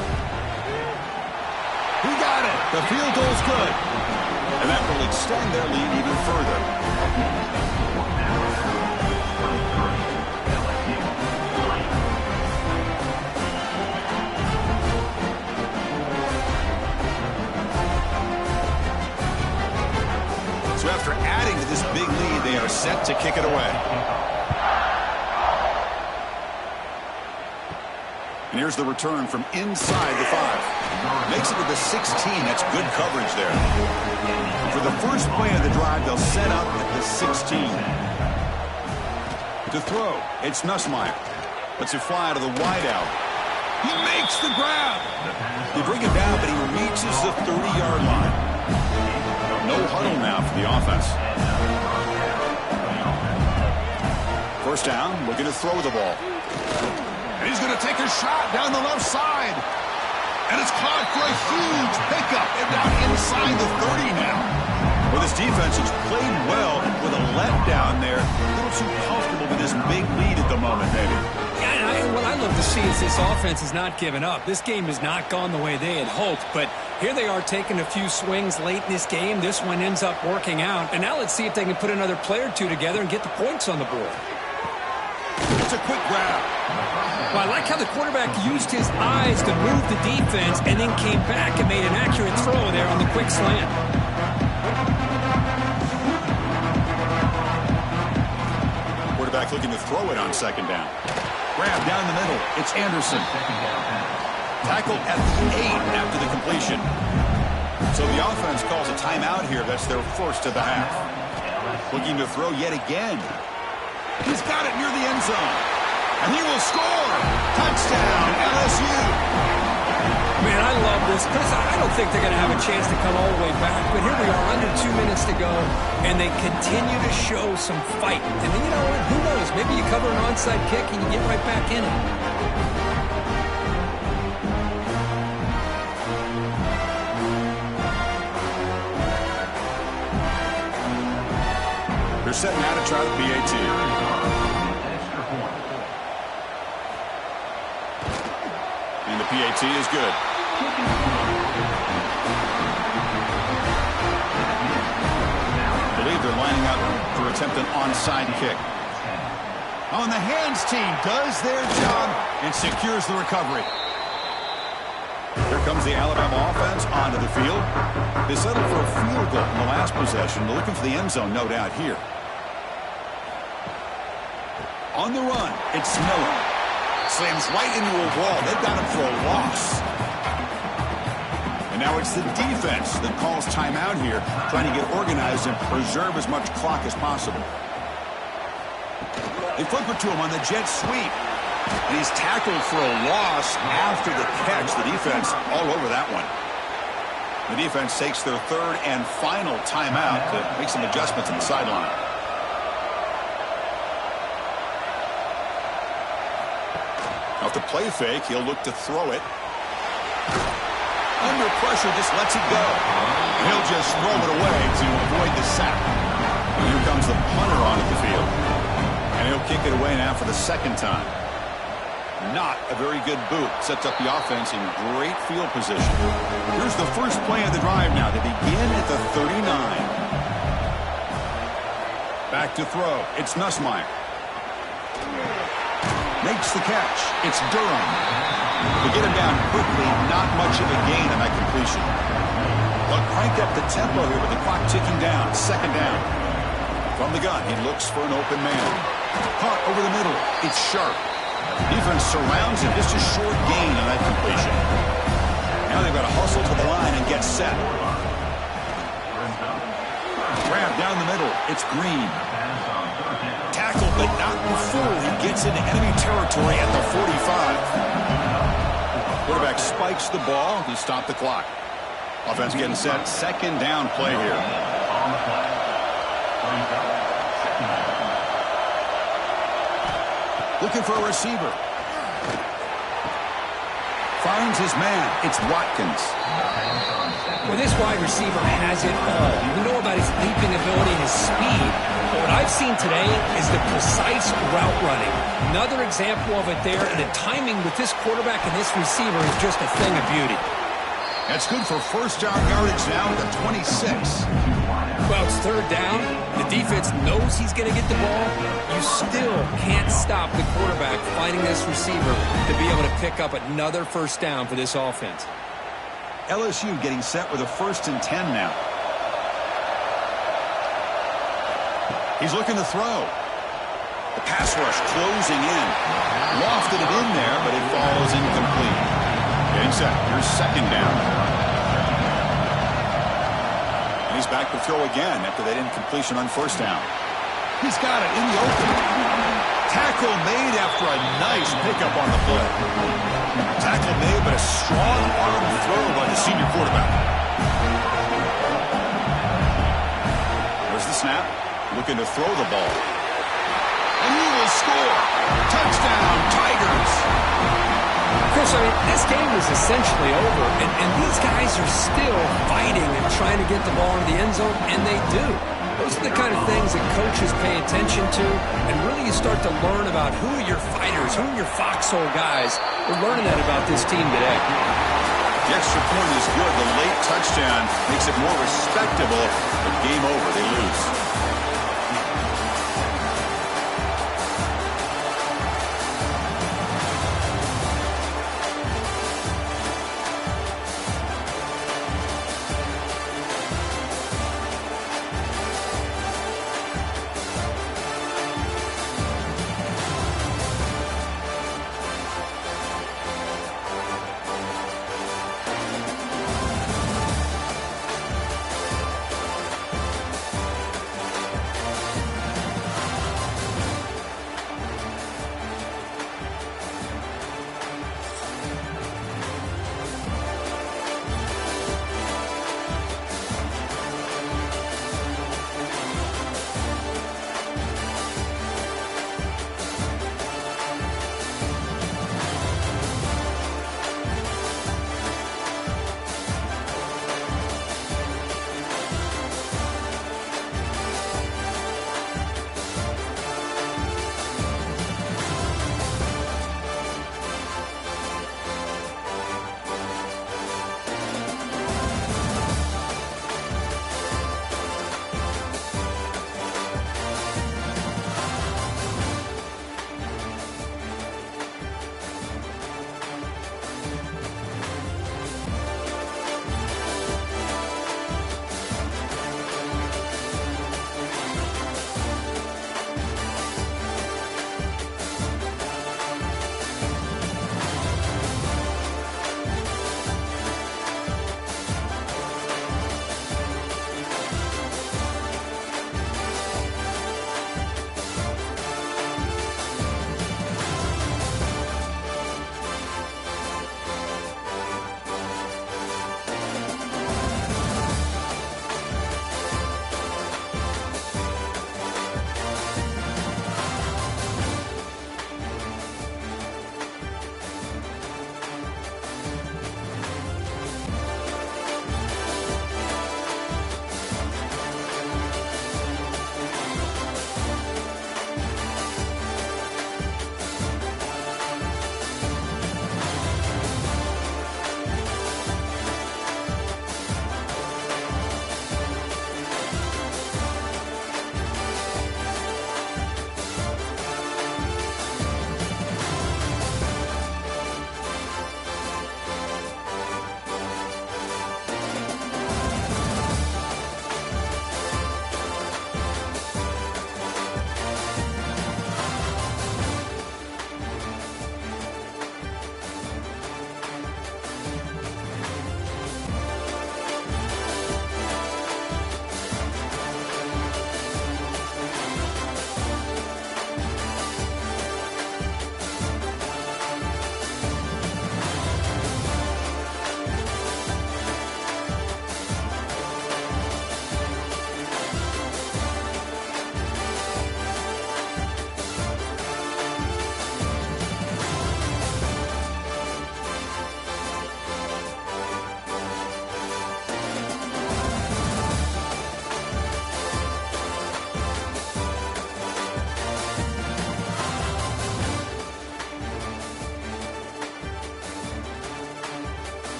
He got it. The field goal's good. And that will extend their lead even further. So after adding to this big lead, they are set to kick it away. And here's the return from inside the 5. Makes it to the 16. That's good coverage there. And for the first play of the drive, they'll set up at the 16. To throw, it's Nussmeier. Lets it fly to the wideout. He makes the grab. They bring him down, but he reaches the 30-yard line. No huddle now for the offense. First down, looking to throw the ball. And he's going to take a shot down the left side. And it's caught for a huge pickup. And down inside the 30 now. Well, this defense has played well with a letdown there. A little too comfortable with this big lead at the moment, maybe. Yeah, and what I love to see is this offense is not giving up. This game has not gone the way they had hoped, but here they are taking a few swings late in this game. This one ends up working out. And now let's see if they can put another play or two together and get the points on the board. It's a quick grab. Well, I like how the quarterback used his eyes to move the defense and then came back and made an accurate throw there on the quick slant. Quarterback looking to throw it on second down. Grab down the middle. It's Anderson. Tackled at the 8 after the completion. So the offense calls a timeout here. That's their first of the half. Looking to throw yet again. He's got it near the end zone. And he will score. Touchdown, LSU. Man, I love this. Chris, I don't think they're going to have a chance to come all the way back. But here we are, under 2 minutes to go. And they continue to show some fight. And then, you know what? Who knows? Maybe you cover an onside kick and you get right back in it. They're setting out to try the PAT. PAT is good. I believe they're lining up to attempt an onside kick. Oh, and the hands team does their job and secures the recovery. Here comes the Alabama offense onto the field. They settled for a field goal in the last possession. They're looking for the end zone, no doubt, here. On the run, it's Miller. Slams right into a wall. They've got him for a loss. And now it's the defense that calls timeout here, trying to get organized and preserve as much clock as possible. They flip it to him on the jet sweep. And he's tackled for a loss after the catch. The defense all over that one. The defense takes their third and final timeout to make some adjustments on the sideline. Off the play fake, he'll look to throw it. Under pressure, just lets it go. And he'll just throw it away to avoid the sack. And here comes the punter onto the field. And he'll kick it away now for the second time. Not a very good boot. Sets up the offense in great field position. Here's the first play of the drive now. They begin at the 39. Back to throw. It's Nussmeier. Makes the catch. It's Durham. To get him down quickly, not much of a gain on that completion. They'll crank up the tempo here with the clock ticking down. Second down. From the gun, he looks for an open man. Caught over the middle. It's Sharp. Defense surrounds him. Just a short gain on that completion. Now they've got to hustle to the line and get set. Grab down the middle. It's Green. Tackled, but not before he gets into enemy territory at the 45. Quarterback spikes the ball. He stopped the clock. Offense getting set. Second down play here. Looking for a receiver. Finds his man. It's Watkins. Well, this wide receiver has it all. We know about his leaping ability and his speed. But what I've seen today is the precise route running. Another example of it there. And the timing with this quarterback and this receiver is just a thing of beauty. That's good for first down yardage now at the 26. Well, it's third down. The defense knows he's going to get the ball. You still can't stop the quarterback finding this receiver to be able to pick up another first down for this offense. LSU getting set with a 1st and 10 now. He's looking to throw. The pass rush closing in. Lofted it in there, but it falls incomplete. Getting set. Here's second down. He's back to throw again after that incompletion on first down. He's got it in the open. Tackle made after a nice pickup on the play. Tackle made, but a strong arm throw by the senior quarterback. There's the snap. Looking to throw the ball. And he will score. Touchdown, Tigers. Chris, I mean, this game is essentially over, and these guys are still fighting and trying to get the ball in the end zone, and they do. Those are the kind of things that coaches pay attention to, and really you start to learn about who are your fighters, who are your foxhole guys. We're learning that about this team today. The extra point is good. The late touchdown makes it more respectable, but game over. They lose.